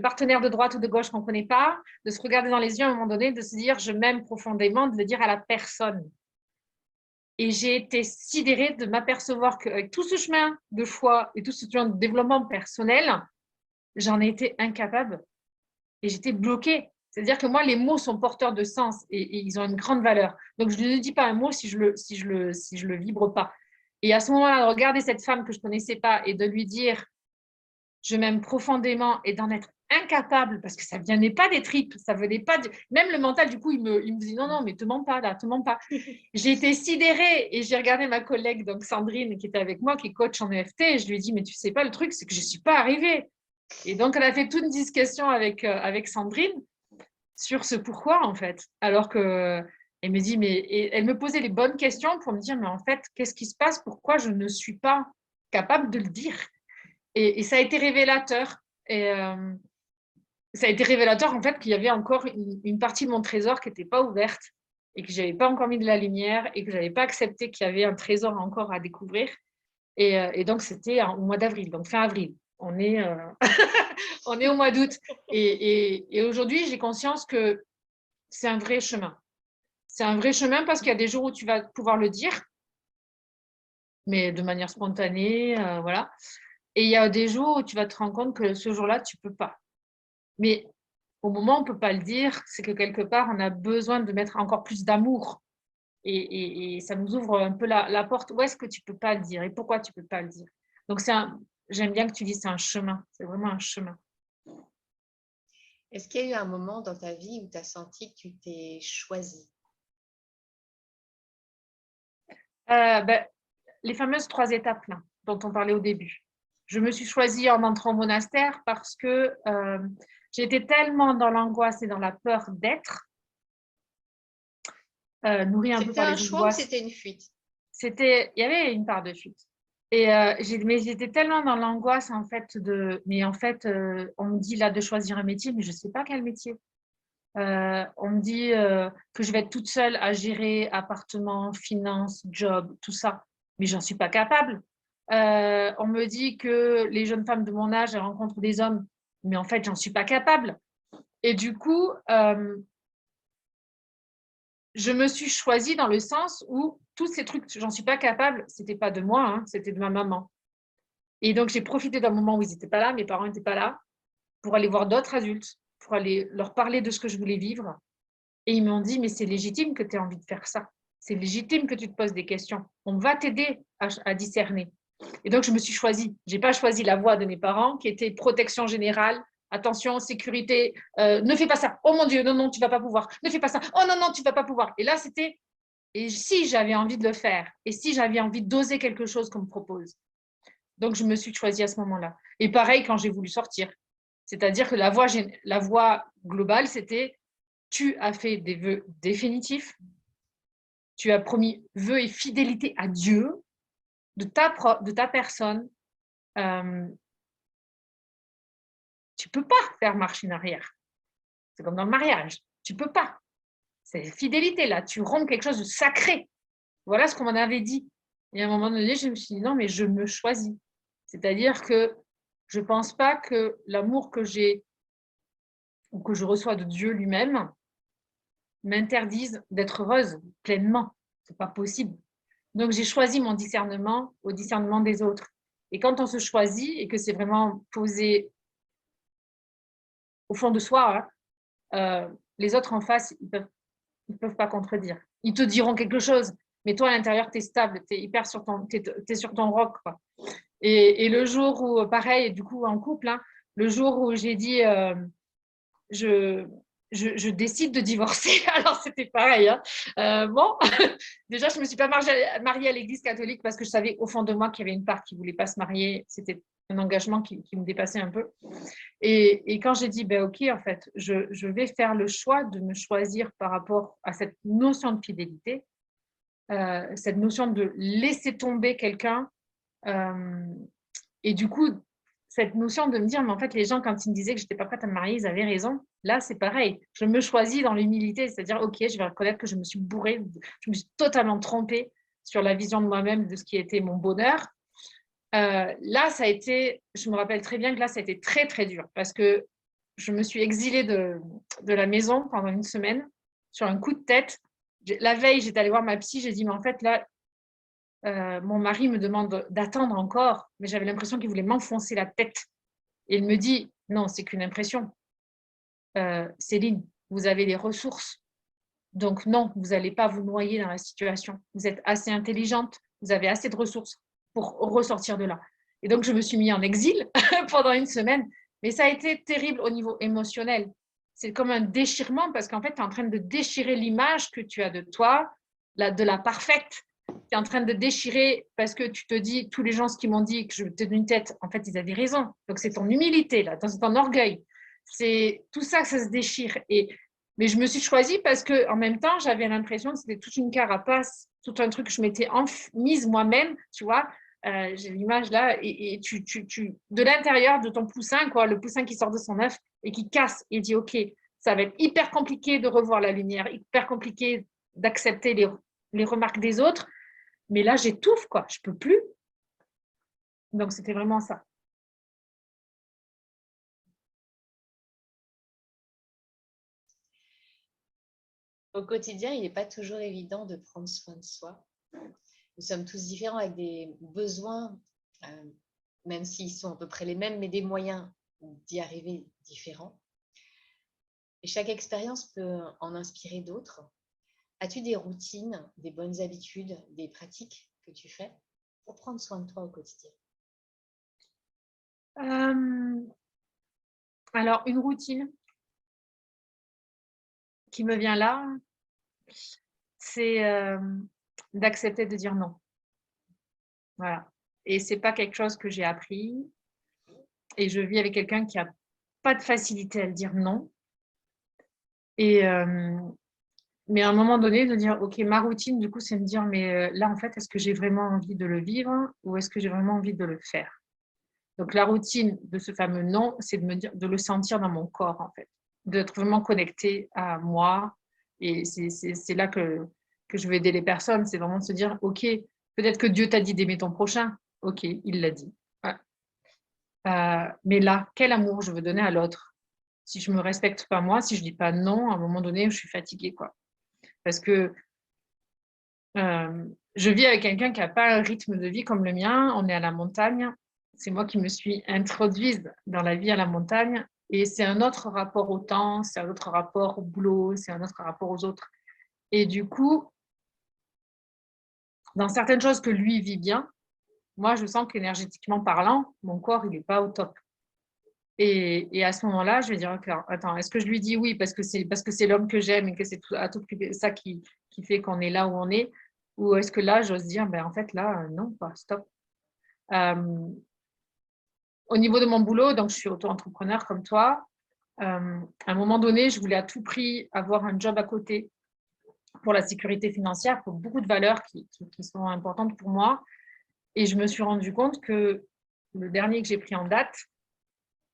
partenaire de droite ou de gauche qu'on ne connaît pas, de se regarder dans les yeux à un moment donné, de se dire « je m'aime profondément », de le dire à la personne. Et j'ai été sidérée de m'apercevoir qu'avec tout ce chemin de foi et tout ce chemin de développement personnel, j'en ai été incapable et j'étais bloquée. C'est-à-dire que moi, les mots sont porteurs de sens et ils ont une grande valeur. Donc, je ne dis pas un mot si je le vibre pas. Et à ce moment-là, de regarder cette femme que je ne connaissais pas et de lui dire « je m'aime profondément » et d'en être incapable, parce que ça ne venait pas des tripes, ça venait pas même le mental, du coup, il me dit « non, non, mais te mens pas là, te mens pas ». J'ai été sidérée et j'ai regardé ma collègue, donc Sandrine, qui était avec moi, qui est coach en EFT, et je lui ai dit « mais tu sais pas, le truc, c'est que je ne suis pas arrivée ». Et donc, elle a fait toute une discussion avec Sandrine sur ce pourquoi, en fait. Alors que elle me dit, et elle me posait les bonnes questions pour me dire, mais en fait, qu'est-ce qui se passe? Pourquoi je ne suis pas capable de le dire? Et ça a été révélateur. Et ça a été révélateur, en fait, qu'il y avait encore une partie de mon trésor qui n'était pas ouverte et que je n'avais pas encore mis de la lumière et que je n'avais pas accepté qu'il y avait un trésor encore à découvrir. Et donc, c'était au mois d'avril, donc fin avril. On est, on est au mois d'août. Et aujourd'hui, j'ai conscience que c'est un vrai chemin. C'est un vrai chemin parce qu'il y a des jours où tu vas pouvoir le dire, mais de manière spontanée, voilà. Et il y a des jours où tu vas te rendre compte que ce jour-là, tu ne peux pas. Mais au moment où on ne peut pas le dire, c'est que quelque part, on a besoin de mettre encore plus d'amour. Et ça nous ouvre un peu la porte. Où est-ce que tu ne peux pas le dire et pourquoi tu ne peux pas le dire? Donc, j'aime bien que tu dises c'est un chemin. C'est vraiment un chemin. Est-ce qu'il y a eu un moment dans ta vie où tu as senti que tu t'es choisie? Ben, les fameuses 3 étapes là, dont on parlait au début. Je me suis choisie en entrant au monastère parce que j'étais tellement dans l'angoisse et dans la peur d'être, nourrie un peu C'était par un les choix ou angoisses. c'était une fuite? Il y avait une part de fuite. Et mais j'étais tellement dans l'angoisse en fait mais en fait, on me dit là de choisir un métier, mais je ne sais pas quel métier. On me dit que je vais être toute seule à gérer appartement, finances, job, tout ça. Mais j'en suis pas capable. On me dit que les jeunes femmes de mon âge, elles rencontrent des hommes, mais en fait, j'en suis pas capable. Et du coup, je me suis choisie dans le sens où tous ces trucs, j'en suis pas capable, c'était pas de moi, hein, c'était de ma maman. Et donc, j'ai profité d'un moment où ils n'étaient pas là, mes parents n'étaient pas là, pour aller voir d'autres adultes, pour aller leur parler de ce que je voulais vivre. Et ils m'ont dit, mais c'est légitime que tu aies envie de faire ça. C'est légitime que tu te poses des questions. On va t'aider à discerner. Et donc, je me suis choisie. Je n'ai pas choisi la voie de mes parents qui était protection générale, attention, sécurité, ne fais pas ça. Oh mon Dieu, non, non, tu ne vas pas pouvoir. Ne fais pas ça. Oh non, non, tu ne vas pas pouvoir. Et là, c'était, et si j'avais envie de le faire, et si j'avais envie d'oser quelque chose qu'on me propose. Donc, je me suis choisie à ce moment-là. Et pareil, quand j'ai voulu sortir. C'est-à-dire que la voie globale, c'était tu as fait des vœux définitifs, tu as promis vœux et fidélité à Dieu de ta personne. Tu ne peux pas faire marche en arrière. C'est comme dans le mariage. Tu ne peux pas. C'est fidélité, là. Tu romps quelque chose de sacré. Voilà ce qu'on m'en avait dit. Et à un moment donné, je me suis dit, non, mais je me choisis. C'est-à-dire que je ne pense pas que l'amour que j'ai ou que je reçois de Dieu lui-même m'interdise d'être heureuse pleinement. Ce n'est pas possible. Donc, j'ai choisi mon discernement au discernement des autres. Et quand on se choisit et que c'est vraiment posé au fond de soi, hein, les autres en face, ils peuvent pas contredire. Ils te diront quelque chose, mais toi, à l'intérieur, tu es stable, tu es hyper sur sur ton roc, quoi. Et le jour où, pareil, du coup, en couple, hein, le jour où j'ai dit, je je décide de divorcer. Alors, c'était pareil. Hein. Bon, déjà, je ne me suis pas mariée à l'église catholique parce que je savais au fond de moi qu'il y avait une part qui ne voulait pas se marier. C'était un engagement qui me dépassait un peu. Et quand j'ai dit, ben, OK, en fait, je vais faire le choix de me choisir par rapport à cette notion de fidélité, cette notion de laisser tomber quelqu'un. Et du coup, cette notion de me dire, mais en fait, les gens, quand ils me disaient que je n'étais pas prête à me marier, ils avaient raison. Là, c'est pareil. Je me choisis dans l'humilité, c'est-à-dire, OK, je vais reconnaître que je me suis bourrée, je me suis totalement trompée sur la vision de moi-même, de ce qui était mon bonheur. Là, ça a été, je me rappelle très bien que là, ça a été très, très dur parce que je me suis exilée de la maison pendant une semaine sur un coup de tête. La veille, j'étais allée voir ma psy, j'ai dit, mais en fait, là, mon mari me demande d'attendre encore, mais j'avais l'impression qu'il voulait m'enfoncer la tête. Et il me dit, non, c'est qu'une impression. Céline, vous avez les ressources. Donc non, vous n'allez pas vous noyer dans la situation. Vous êtes assez intelligente, vous avez assez de ressources pour ressortir de là. Et donc, je me suis mis en exil pendant une semaine. Mais ça a été terrible au niveau émotionnel. C'est comme un déchirement parce qu'en fait, tu es en train de déchirer l'image que tu as de toi, de la parfaite. Tu es en train de déchirer parce que tu te dis, tous les gens qui m'ont dit que je tenais une tête, en fait, ils avaient raison. Donc, c'est ton humilité, là, c'est ton orgueil. C'est tout ça, ça se déchire. Mais je me suis choisie parce qu'en même temps, j'avais l'impression que c'était toute une carapace, tout un truc que je m'étais mise moi-même, tu vois. J'ai l'image là, et de l'intérieur de ton poussin, quoi, le poussin qui sort de son œuf et qui casse et dit, OK, ça va être hyper compliqué de revoir la lumière, hyper compliqué d'accepter les remarques des autres, mais là, j'étouffe, quoi, je peux plus. Donc, c'était vraiment ça. Au quotidien, il n'est pas toujours évident de prendre soin de soi. Nous sommes tous différents avec des besoins, même s'ils sont à peu près les mêmes, mais des moyens d'y arriver différents. Et chaque expérience peut en inspirer d'autres. As-tu des routines, des bonnes habitudes, des pratiques que tu fais pour prendre soin de toi au quotidien? Alors, une routine qui me vient là, c'est d'accepter de dire non. Voilà. Et c'est pas quelque chose que j'ai appris. Et je vis avec quelqu'un qui a pas de facilité à le dire non. Et mais à un moment donné, de dire, OK, ma routine, du coup, c'est me dire, mais là, en fait, est-ce que j'ai vraiment envie de le vivre ou est-ce que j'ai vraiment envie de le faire? Donc, la routine de ce fameux non, c'est de me dire, de le sentir dans mon corps, en fait, d'être vraiment connecté à moi. Et c'est là que je vais aider les personnes, c'est vraiment de se dire, OK, peut-être que Dieu t'a dit d'aimer ton prochain. OK, il l'a dit. Ouais. Mais là, quel amour je veux donner à l'autre? Si je me respecte pas moi, si je dis pas non, à un moment donné, je suis fatiguée, quoi. Parce que je vis avec quelqu'un qui n'a pas un rythme de vie comme le mien. On est à la montagne. C'est moi qui me suis introduite dans la vie à la montagne. Et c'est un autre rapport au temps, c'est un autre rapport au boulot, c'est un autre rapport aux autres. Et du coup, dans certaines choses que lui vit bien, moi, je sens qu'énergétiquement parlant, mon corps, il n'est pas au top. Et à ce moment-là, je vais dire, OK, attends, est-ce que je lui dis oui parce que c'est l'homme que j'aime et que c'est à tout ça qui fait qu'on est là où on est, ou est-ce que là, j'ose dire, ben en fait, là, non, pas, stop. Au niveau de mon boulot, donc je suis auto-entrepreneur comme toi, à un moment donné, je voulais à tout prix avoir un job à côté pour la sécurité financière, pour beaucoup de valeurs qui sont importantes pour moi. Et je me suis rendu compte que le dernier que j'ai pris en date,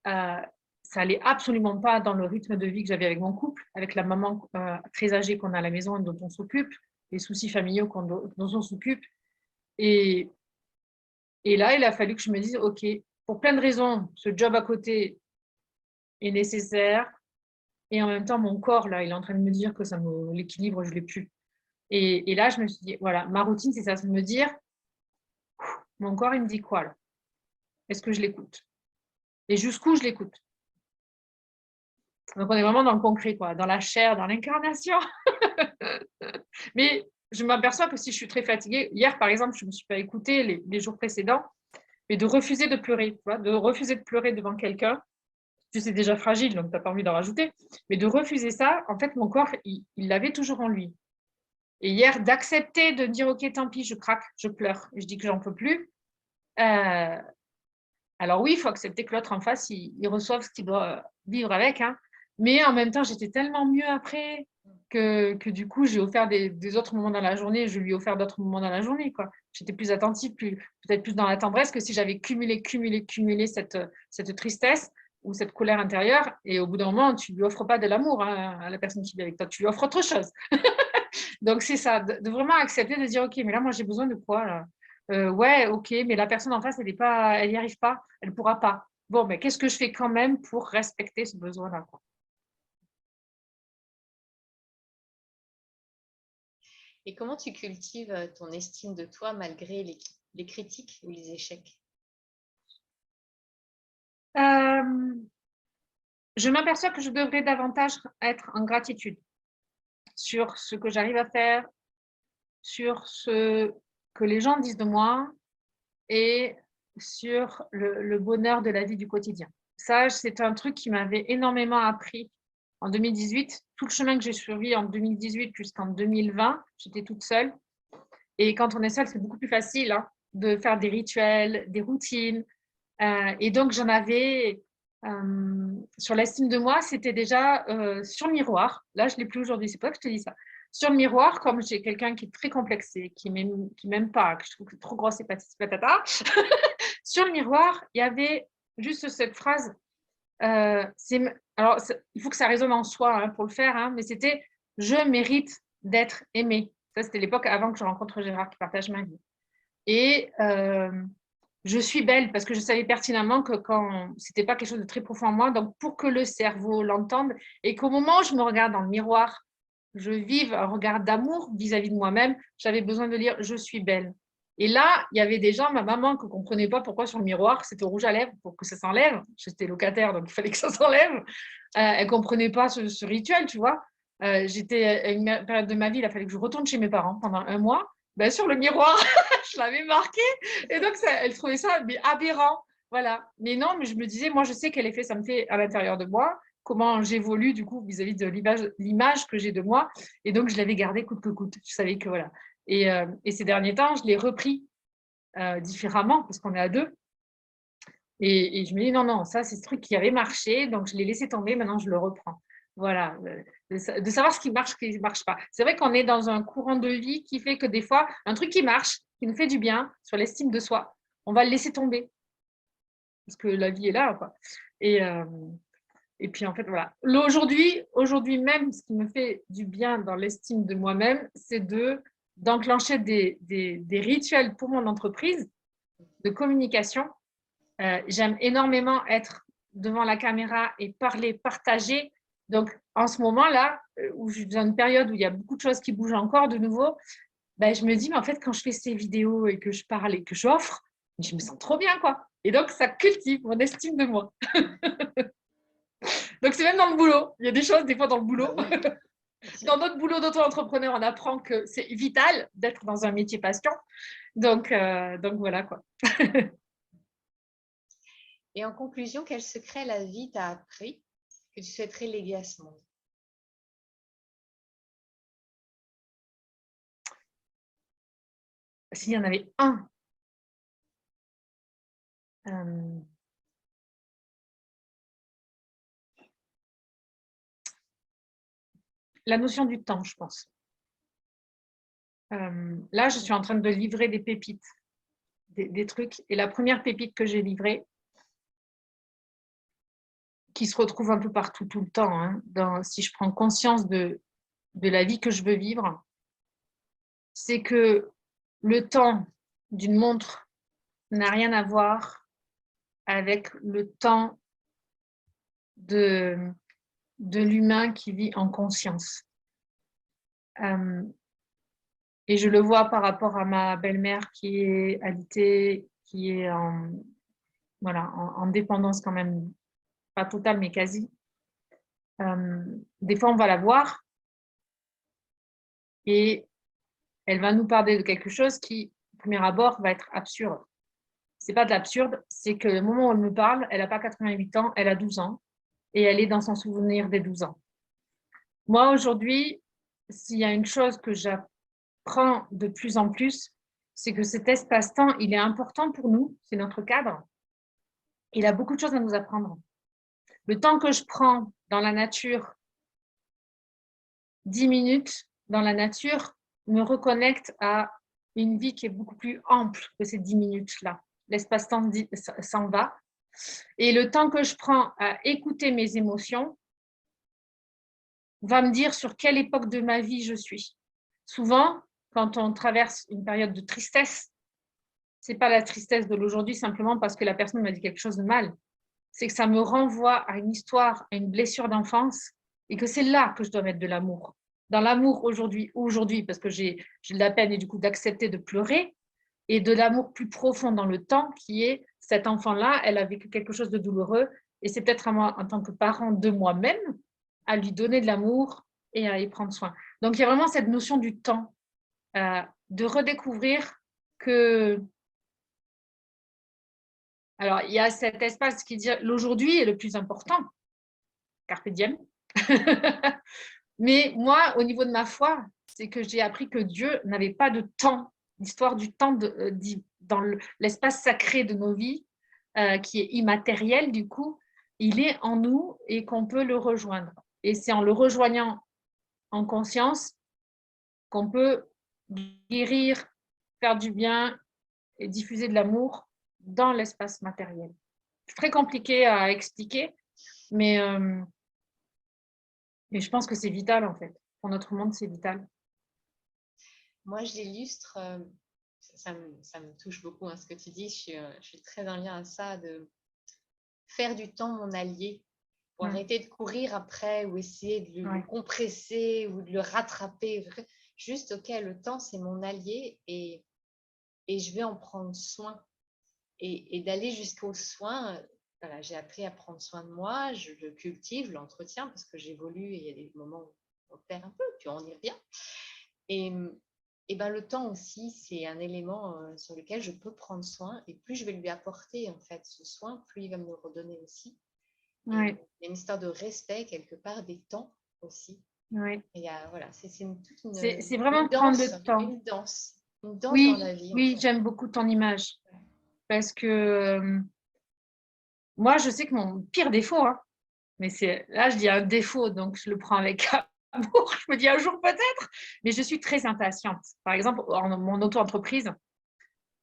ça allait absolument pas dans le rythme de vie que j'avais avec mon couple, avec la maman très âgée qu'on a à la maison et dont on s'occupe, les soucis familiaux dont on s'occupe. Et là, il a fallu que je me dise, OK, pour plein de raisons, ce job à côté est nécessaire. Et en même temps, mon corps, là, il est en train de me dire que l'équilibre, je ne l'ai plus. Et là, je me suis dit, voilà, ma routine, c'est ça, c'est de me dire, mon corps, il me dit quoi, là? Est-ce que je l'écoute? Et jusqu'où je l'écoute? Donc, on est vraiment dans le concret, quoi, dans la chair, dans l'incarnation. Mais je m'aperçois que si je suis très fatiguée, hier, par exemple, je ne me suis pas écoutée les jours précédents, mais de refuser de pleurer, tu vois, de refuser de pleurer devant quelqu'un, c'est déjà fragile, donc tu n'as pas envie d'en rajouter. Mais de refuser ça, en fait, mon corps, il l'avait toujours en lui. Et hier, d'accepter de dire, OK, tant pis, je craque, je pleure, je dis que j'en peux plus. Alors oui, il faut accepter que l'autre en face, il reçoive ce qu'il doit vivre avec. Hein. Mais en même temps, j'étais tellement mieux après que du coup, j'ai offert des autres moments dans la journée. Je lui ai offert d'autres moments dans la journée. J'étais plus attentive, peut-être plus dans la tendresse que si j'avais cumulé cette tristesse ou cette colère intérieure. Et au bout d'un moment, tu ne lui offres pas de l'amour hein, à la personne qui vit avec toi. Tu lui offres autre chose. Donc, c'est ça, de vraiment accepter de dire, OK, mais là, moi, j'ai besoin de quoi là ouais, OK, mais la personne en face, elle n'y arrive pas, elle ne pourra pas. Bon, mais qu'est-ce que je fais quand même pour respecter ce besoin-là quoi. Et comment tu cultives ton estime de toi malgré les critiques ou les échecs? Je m'aperçois que je devrais davantage être en gratitude sur ce que j'arrive à faire, sur ce que les gens disent de moi et sur le bonheur de la vie du quotidien. Ça, c'est un truc qui m'avait énormément appris en 2018. Tout le chemin que j'ai suivi en 2018 jusqu'en 2020, j'étais toute seule. Et quand on est seul, c'est beaucoup plus facile hein, de faire des rituels, des routines. Et donc, j'en avais sur l'estime de moi, c'était déjà sur le miroir. Là, je ne l'ai plus aujourd'hui, c'est pas que je te dis ça. Sur le miroir, comme j'ai quelqu'un qui est très complexé, qui m'aime pas, que je trouve trop grosse et patata, sur le miroir, il y avait juste cette phrase. Alors, il faut que ça résonne en soi hein, pour le faire, hein, mais c'était « Je mérite d'être aimée ». Ça, c'était l'époque avant que je rencontre Gérard qui partage ma vie. Et je suis belle parce que je savais pertinemment que quand c'était pas quelque chose de très profond en moi, donc pour que le cerveau l'entende et qu'au moment où je me regarde dans le miroir, je vive un regard d'amour vis-à-vis de moi-même, j'avais besoin de dire « Je suis belle ». Et là, il y avait des gens, ma maman, qui ne comprenait pas pourquoi sur le miroir, c'était au rouge à lèvres pour que ça s'enlève. J'étais locataire, donc il fallait que ça s'enlève. Elle ne comprenait pas ce rituel, tu vois. J'étais à une période de ma vie, il a fallu que je retourne chez mes parents pendant un mois. Ben, sur le miroir, je l'avais marqué. Et donc, elle trouvait ça mais aberrant. Voilà. Mais non, mais je me disais, moi, je sais quel effet ça me fait à l'intérieur de moi, comment j'évolue, du coup, vis-à-vis de l'image que j'ai de moi. Et donc, je l'avais gardé coûte que coûte. Je savais que voilà. Et ces derniers temps, je l'ai repris différemment parce qu'on est à deux. Et je me dis, non, non, ça, c'est ce truc qui avait marché. Donc, je l'ai laissé tomber. Maintenant, je le reprends. Voilà. De savoir ce qui ne marche pas. C'est vrai qu'on est dans un courant de vie qui fait que des fois, un truc qui marche, qui nous fait du bien sur l'estime de soi, on va le laisser tomber. Parce que la vie est là, quoi. Et puis, en fait, voilà. Aujourd'hui même, ce qui me fait du bien dans l'estime de moi-même, c'est d'enclencher des rituels pour mon entreprise de communication. J'aime énormément être devant la caméra et parler, partager. Donc, en ce moment-là, où je suis dans une période où il y a beaucoup de choses qui bougent encore de nouveau, ben, je me dis, mais en fait, quand je fais ces vidéos et que je parle et que j'offre, je me sens trop bien, quoi. Et donc, ça cultive mon estime de moi. Donc, c'est même dans le boulot. Il y a des choses, des fois, dans le boulot. Ah oui. Dans notre boulot d'auto-entrepreneur, on apprend que c'est vital d'être dans un métier passion. Donc voilà, quoi. Et en conclusion, quel secret la vie t'a appris que tu souhaiterais léguer à ce monde? S'il y en avait un, euh, la notion du temps, je pense. Là, je suis en train de livrer des pépites, des trucs. Et la première pépite que j'ai livrée, qui se retrouve un peu partout tout le temps, hein, si je prends conscience de la vie que je veux vivre, c'est que le temps d'une montre n'a rien à voir avec le temps de l'humain qui vit en conscience. Et je le vois par rapport à ma belle-mère qui est alitée, qui est en dépendance quand même, pas totale, mais quasi. Des fois, on va la voir et elle va nous parler de quelque chose qui, au premier abord, va être absurde. Ce n'est pas de l'absurde, c'est que le moment où elle me parle, elle n'a pas 88 ans, elle a 12 ans. et elle est dans son souvenir des 12 ans. Moi, aujourd'hui, s'il y a une chose que j'apprends de plus en plus, c'est que cet espace-temps, il est important pour nous, c'est notre cadre. Il a beaucoup de choses à nous apprendre. Le temps que je prends dans la nature, 10 minutes dans la nature, me reconnecte à une vie qui est beaucoup plus ample que ces 10 minutes-là. L'espace-temps s'en va. Et le temps que je prends à écouter mes émotions va me dire sur quelle époque de ma vie je suis. Souvent, quand on traverse une période de tristesse, ce n'est pas la tristesse de l'aujourd'hui simplement parce que la personne m'a dit quelque chose de mal. C'est que ça me renvoie à une histoire, à une blessure d'enfance et que c'est là que je dois mettre de l'amour. Dans l'amour aujourd'hui, parce que j'ai de la peine et du coup d'accepter de pleurer, et de l'amour plus profond dans le temps qui est cet enfant-là, elle a vécu quelque chose de douloureux et c'est peut-être à moi, en tant que parent de moi-même, à lui donner de l'amour et à y prendre soin. Donc, il y a vraiment cette notion du temps, de redécouvrir que... Alors, il y a cet espace qui dit l'aujourd'hui est le plus important, carpe diem. Mais moi, au niveau de ma foi, c'est que j'ai appris que Dieu n'avait pas de temps, l'histoire du temps dans l'espace sacré de nos vies, qui est immatériel du coup, il est en nous et qu'on peut le rejoindre. Et c'est en le rejoignant en conscience qu'on peut guérir, faire du bien et diffuser de l'amour dans l'espace matériel. C'est très compliqué à expliquer, mais je pense que c'est vital en fait. Pour notre monde, c'est vital. Moi, je l'illustre, ça me touche beaucoup ce que tu dis, je suis très en lien à ça, de faire du temps mon allié, pour arrêter de courir après ou essayer de le compresser ou de le rattraper. Juste, ok, le temps, c'est mon allié et je vais en prendre soin. Et d'aller jusqu'au soin, voilà, j'ai appris à prendre soin de moi, je le cultive, je l'entretiens parce que j'évolue et il y a des moments où on perd un peu, puis on y revient. Et ben, le temps aussi, c'est un élément sur lequel je peux prendre soin. Et plus je vais lui apporter en fait ce soin, plus il va me le redonner aussi. Ouais. Il y a une histoire de respect quelque part des temps aussi. Ouais. Et voilà, c'est vraiment prendre le temps. Une danse Oui, dans la vie. oui, en fait. j'aime beaucoup ton image. Parce que moi, je sais que mon pire défaut, mais là, je dis un défaut, donc je le prends avec amour. Je me dis un jour peut-être, mais je suis très impatiente. Par exemple, en mon auto-entreprise,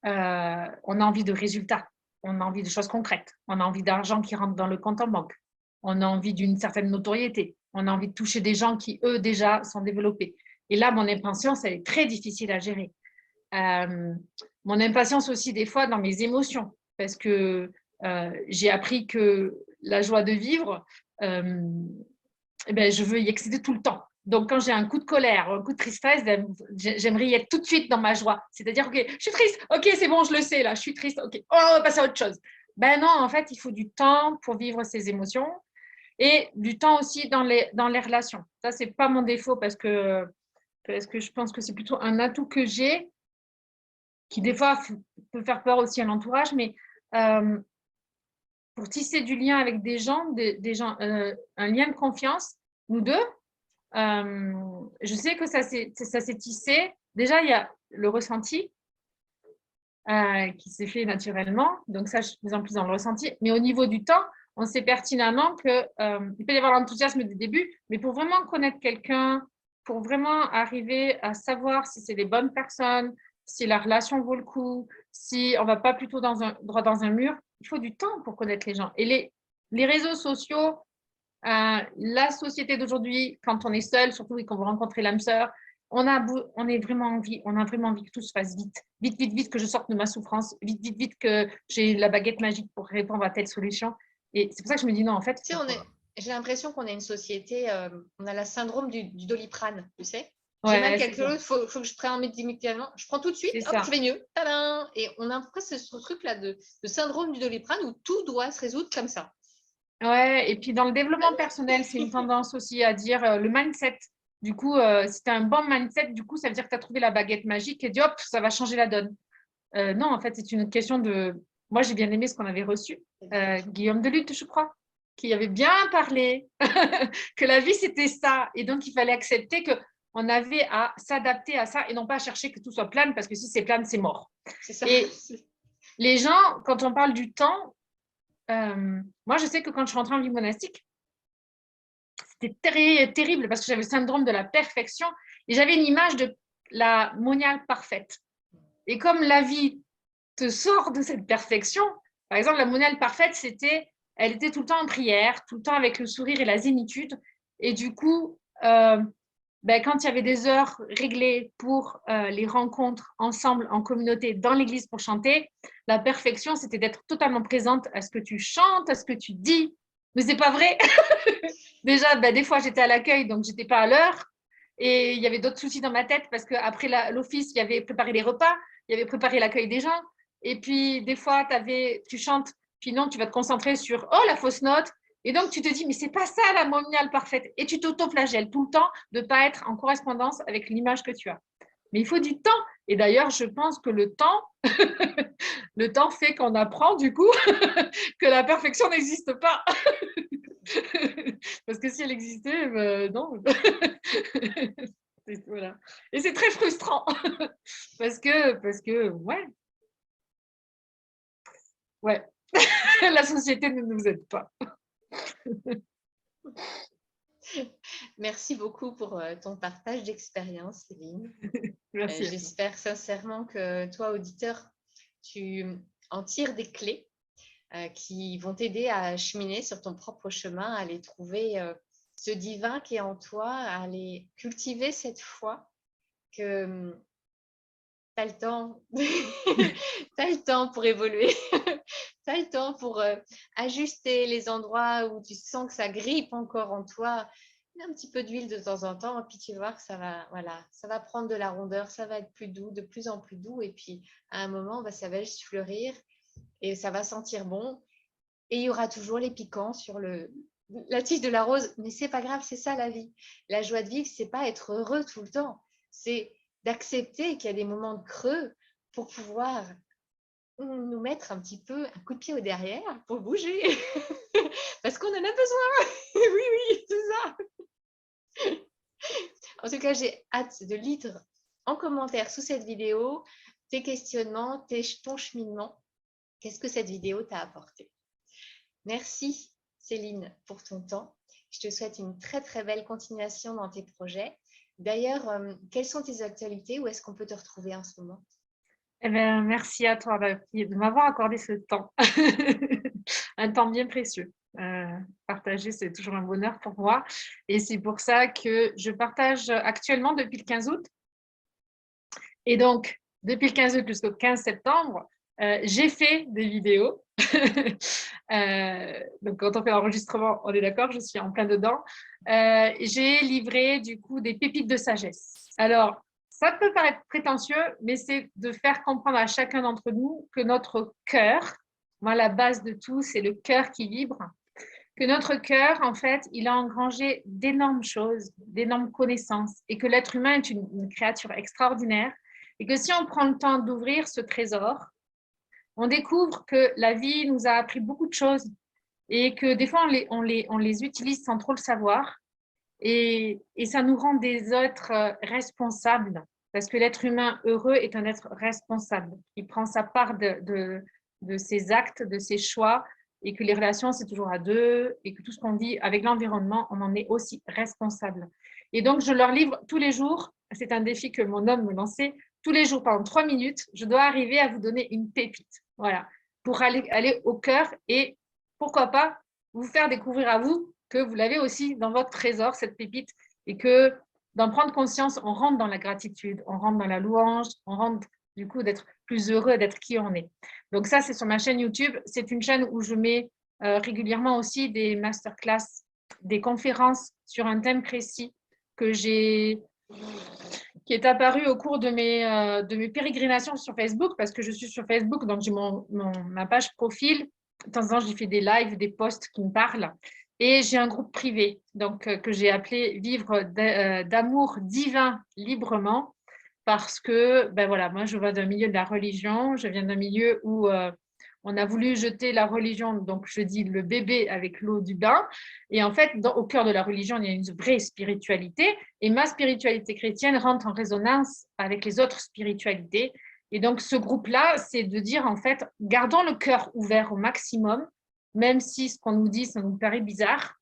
on a envie de résultats, on a envie de choses concrètes, on a envie d'argent qui rentre dans le compte en banque, on a envie d'une certaine notoriété, on a envie de toucher des gens qui, eux, déjà sont développés. Et là, mon impatience, elle est très difficile à gérer. Mon impatience aussi, des fois, dans mes émotions, parce que j'ai appris que la joie de vivre, je veux y accéder tout le temps. Donc, quand j'ai un coup de colère, un coup de tristesse, j'aimerais y être tout de suite dans ma joie. C'est-à-dire, OK, je suis triste. OK, c'est bon, je le sais, là, je suis triste. OK, oh, on va passer à autre chose. Ben non, en fait, il faut du temps pour vivre ces émotions et du temps aussi dans les relations. Ça, c'est pas mon défaut parce que je pense que c'est plutôt un atout que j'ai qui, des fois, peut faire peur aussi à l'entourage, mais pour tisser du lien avec des gens, un lien de confiance, nous deux, je sais que ça s'est tissé. Déjà, il y a le ressenti qui s'est fait naturellement. Donc ça, je suis de plus en plus dans le ressenti. Mais au niveau du temps, on sait pertinemment qu'il peut y avoir l'enthousiasme du début, mais pour vraiment connaître quelqu'un, pour vraiment arriver à savoir si c'est les bonnes personnes, si la relation vaut le coup, si on ne va pas plutôt droit dans un mur, il faut du temps pour connaître les gens. Et les réseaux sociaux, la société d'aujourd'hui, quand on est seul, surtout et qu'on veut rencontrer l'âme sœur, on a vraiment envie que tout se fasse vite. Vite, vite, vite que je sorte de ma souffrance. Vite, vite, vite que j'ai la baguette magique pour répondre à telle solution. Et c'est pour ça que je me dis non, en fait. Tu sais, j'ai l'impression qu'on est une société, on a le syndrome du Doliprane, tu sais. J'ai mal quelque chose, il faut que je prenne immédiatement. Je prends tout de suite, hop, je vais mieux. Tadam. Et on a presque ce truc-là de syndrome du Doliprane où tout doit se résoudre comme ça. Ouais, et puis dans le développement personnel, c'est une tendance aussi à dire le mindset. Du coup, si tu as un bon mindset, du coup, ça veut dire que tu as trouvé la baguette magique et dit hop, ça va changer la donne. Non, en fait, c'est une question de. Moi, j'ai bien aimé ce qu'on avait reçu. Guillaume Delutte, je crois. qui avait bien parlé, que la vie, c'était ça. Et donc, il fallait accepter qu'on avait à s'adapter à ça et non pas à chercher que tout soit plane, parce que si c'est plane, c'est mort. C'est ça. Et les gens, quand on parle du temps, moi, je sais que quand je suis rentrée en vie monastique, c'était terrible parce que j'avais le syndrome de la perfection et j'avais une image de la moniale parfaite. Et comme la vie te sort de cette perfection, par exemple, la moniale parfaite, elle était tout le temps en prière, tout le temps avec le sourire et la zénitude. Et du coup, quand il y avait des heures réglées pour les rencontres ensemble en communauté dans l'église pour chanter, la perfection, c'était d'être totalement présente à ce que tu chantes, à ce que tu dis. Mais c'est pas vrai. Déjà, des fois, j'étais à l'accueil, donc j'étais pas à l'heure. Et il y avait d'autres soucis dans ma tête parce qu'après l'office, il y avait préparé les repas, il y avait préparé l'accueil des gens. Et puis, des fois, tu chantes, puis non, tu vas te concentrer sur, oh, la fausse note. Et donc, tu te dis, mais c'est pas ça la moniale parfaite. Et tu t'auto-flagelles tout le temps de ne pas être en correspondance avec l'image que tu as. Mais il faut du temps. Et d'ailleurs, je pense que le temps, le temps fait qu'on apprend du coup que la perfection n'existe pas. Parce que si elle existait, non. Voilà. Et c'est très frustrant. parce que ouais. La société ne nous aide pas. Merci beaucoup pour ton partage d'expérience, Céline. Merci. J'espère sincèrement que toi, auditeur, tu en tires des clés qui vont t'aider à cheminer sur ton propre chemin, à aller trouver ce divin qui est en toi, à aller cultiver cette foi que tu as le temps. Tu as le temps pour évoluer. Tu as le temps pour ajuster les endroits où tu sens que ça grippe encore en toi. Un petit peu d'huile de temps en temps, et puis tu vas voir que ça va prendre de la rondeur, ça va être plus doux, de plus en plus doux, et puis à un moment, ça va juste fleurir et ça va sentir bon. Et il y aura toujours les piquants sur la tige de la rose, mais c'est pas grave, c'est ça la vie. La joie de vivre, c'est pas être heureux tout le temps, c'est d'accepter qu'il y a des moments de creux pour pouvoir nous mettre un petit peu un coup de pied au derrière pour bouger, parce qu'on en a besoin. Oui, oui, c'est ça. En tout cas, j'ai hâte de lire en commentaire sous cette vidéo tes questionnements, ton cheminement. Qu'est-ce que cette vidéo t'a apporté? Merci Céline pour ton temps. Je te souhaite une très très belle continuation dans tes projets. D'ailleurs, quelles sont tes actualités? Où est-ce qu'on peut te retrouver en ce moment? Eh bien, merci à toi de m'avoir accordé ce temps. Un temps bien précieux. Partager, c'est toujours un bonheur pour moi. Et c'est pour ça que je partage actuellement depuis le 15 août. Et donc, depuis le 15 août jusqu'au 15 septembre, j'ai fait des vidéos. Donc, quand on fait l'enregistrement, on est d'accord, je suis en plein dedans. J'ai livré du coup des pépites de sagesse. Alors, ça peut paraître prétentieux, mais c'est de faire comprendre à chacun d'entre nous que notre cœur, moi, la base de tout, c'est le cœur qui vibre, que notre cœur, en fait, il a engrangé d'énormes choses, d'énormes connaissances, et que l'être humain est une créature extraordinaire, et que si on prend le temps d'ouvrir ce trésor, on découvre que la vie nous a appris beaucoup de choses, et que des fois, on les utilise sans trop le savoir, et ça nous rend des êtres responsables, parce que l'être humain heureux est un être responsable. Il prend sa part de ses actes, de ses choix, et que les relations, c'est toujours à deux, et que tout ce qu'on vit avec l'environnement, on en est aussi responsable. Et donc, je leur livre tous les jours, c'est un défi que mon homme me lançait, tous les jours, pendant 3 minutes, je dois arriver à vous donner une pépite, voilà, pour aller au cœur et, pourquoi pas, vous faire découvrir à vous que vous l'avez aussi dans votre trésor, cette pépite, et que d'en prendre conscience, on rentre dans la gratitude, on rentre dans la louange, on rentre du coup d'être plus heureux d'être qui on est. Donc ça, c'est sur ma chaîne YouTube. C'est une chaîne où je mets régulièrement aussi des masterclass, des conférences sur un thème précis qui est apparu au cours de mes pérégrinations sur Facebook, parce que je suis sur Facebook, donc j'ai ma page profil. De temps en temps, j'y fais des lives, des posts qui me parlent. Et j'ai un groupe privé donc, que j'ai appelé « Vivre d'amour divin librement », parce que, voilà, moi, je viens d'un milieu de la religion, je viens d'un milieu où On a voulu jeter la religion, donc je dis le bébé avec l'eau du bain. Et en fait, au cœur de la religion, il y a une vraie spiritualité. Et ma spiritualité chrétienne rentre en résonance avec les autres spiritualités. Et donc, ce groupe-là, c'est de dire, en fait, gardons le cœur ouvert au maximum, même si ce qu'on nous dit, ça nous paraît bizarre.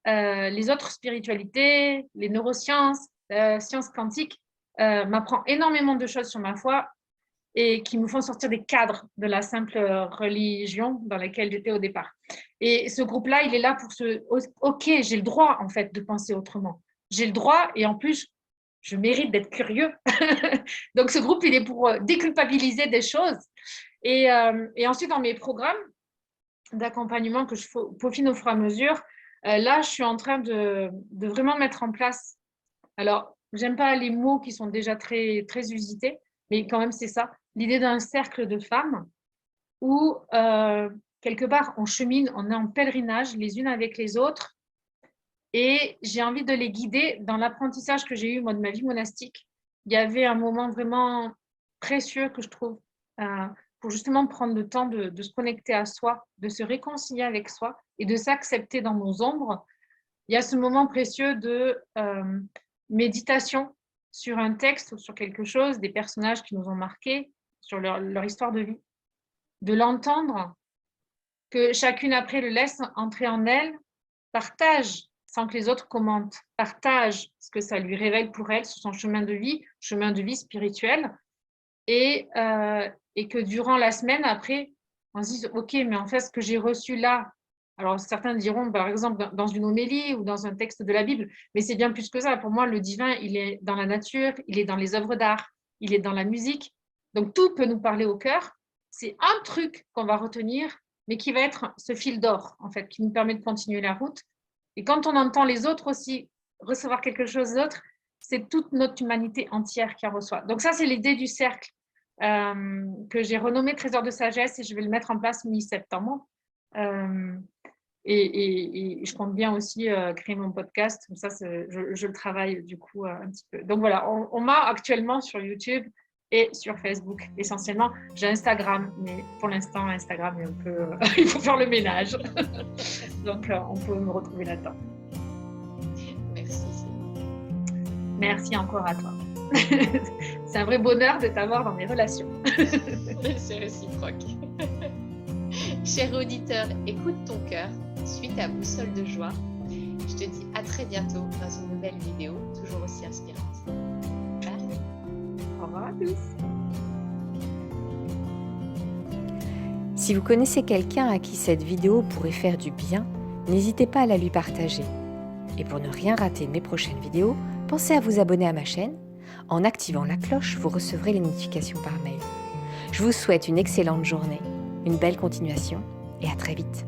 Les autres spiritualités, les neurosciences, sciences quantiques, m'apprend énormément de choses sur ma foi et qui me font sortir des cadres de la simple religion dans laquelle j'étais au départ. Et ce groupe-là, il est là pour OK, j'ai le droit, en fait, de penser autrement. J'ai le droit et en plus, je mérite d'être curieux. Donc, ce groupe, il est pour déculpabiliser des choses. Et ensuite, dans mes programmes d'accompagnement que je peaufine au fur et à mesure, là, je suis en train de vraiment mettre en place. Alors, j'aime pas les mots qui sont déjà très, très usités, mais quand même, c'est ça. L'idée d'un cercle de femmes où, quelque part, on chemine, on est en pèlerinage les unes avec les autres. Et j'ai envie de les guider dans l'apprentissage que j'ai eu, moi, de ma vie monastique. Il y avait un moment vraiment précieux que je trouve pour justement prendre le temps de se connecter à soi, de se réconcilier avec soi et de s'accepter dans nos ombres. Il y a ce moment précieux de méditation sur un texte ou sur quelque chose, des personnages qui nous ont marqués, sur leur histoire de vie, de l'entendre, que chacune après le laisse entrer en elle, partage sans que les autres commentent, partage ce que ça lui révèle pour elle sur son chemin de vie spirituel, et que durant la semaine, après, on se dise, OK, mais en fait, ce que j'ai reçu là, alors certains diront, par exemple, dans une homélie ou dans un texte de la Bible, mais c'est bien plus que ça. Pour moi, le divin, il est dans la nature, il est dans les œuvres d'art, il est dans la musique. Donc, tout peut nous parler au cœur. C'est un truc qu'on va retenir, mais qui va être ce fil d'or, en fait, qui nous permet de continuer la route. Et quand on entend les autres aussi recevoir quelque chose d'autre, c'est toute notre humanité entière qui en reçoit. Donc ça, c'est l'idée du cercle que j'ai renommé Trésor de sagesse et je vais le mettre en place mi-septembre. Et je compte bien aussi créer mon podcast. Comme ça, je le travaille du coup un petit peu. Donc voilà, on m'a actuellement sur YouTube et sur Facebook essentiellement. J'ai Instagram, mais pour l'instant, Instagram est un peu... il faut faire le ménage. Donc, on peut me retrouver là-dedans. Merci. Merci encore à toi. C'est un vrai bonheur de t'avoir dans mes relations. C'est réciproque. Cher auditeur, écoute ton cœur, suis ta boussole de joie. Je te dis à très bientôt dans une nouvelle vidéo, toujours aussi inspirante. Bye. Au revoir à tous. Si vous connaissez quelqu'un à qui cette vidéo pourrait faire du bien, n'hésitez pas à la lui partager. Et pour ne rien rater de mes prochaines vidéos, pensez à vous abonner à ma chaîne. En activant la cloche, vous recevrez les notifications par mail. Je vous souhaite une excellente journée, une belle continuation et à très vite.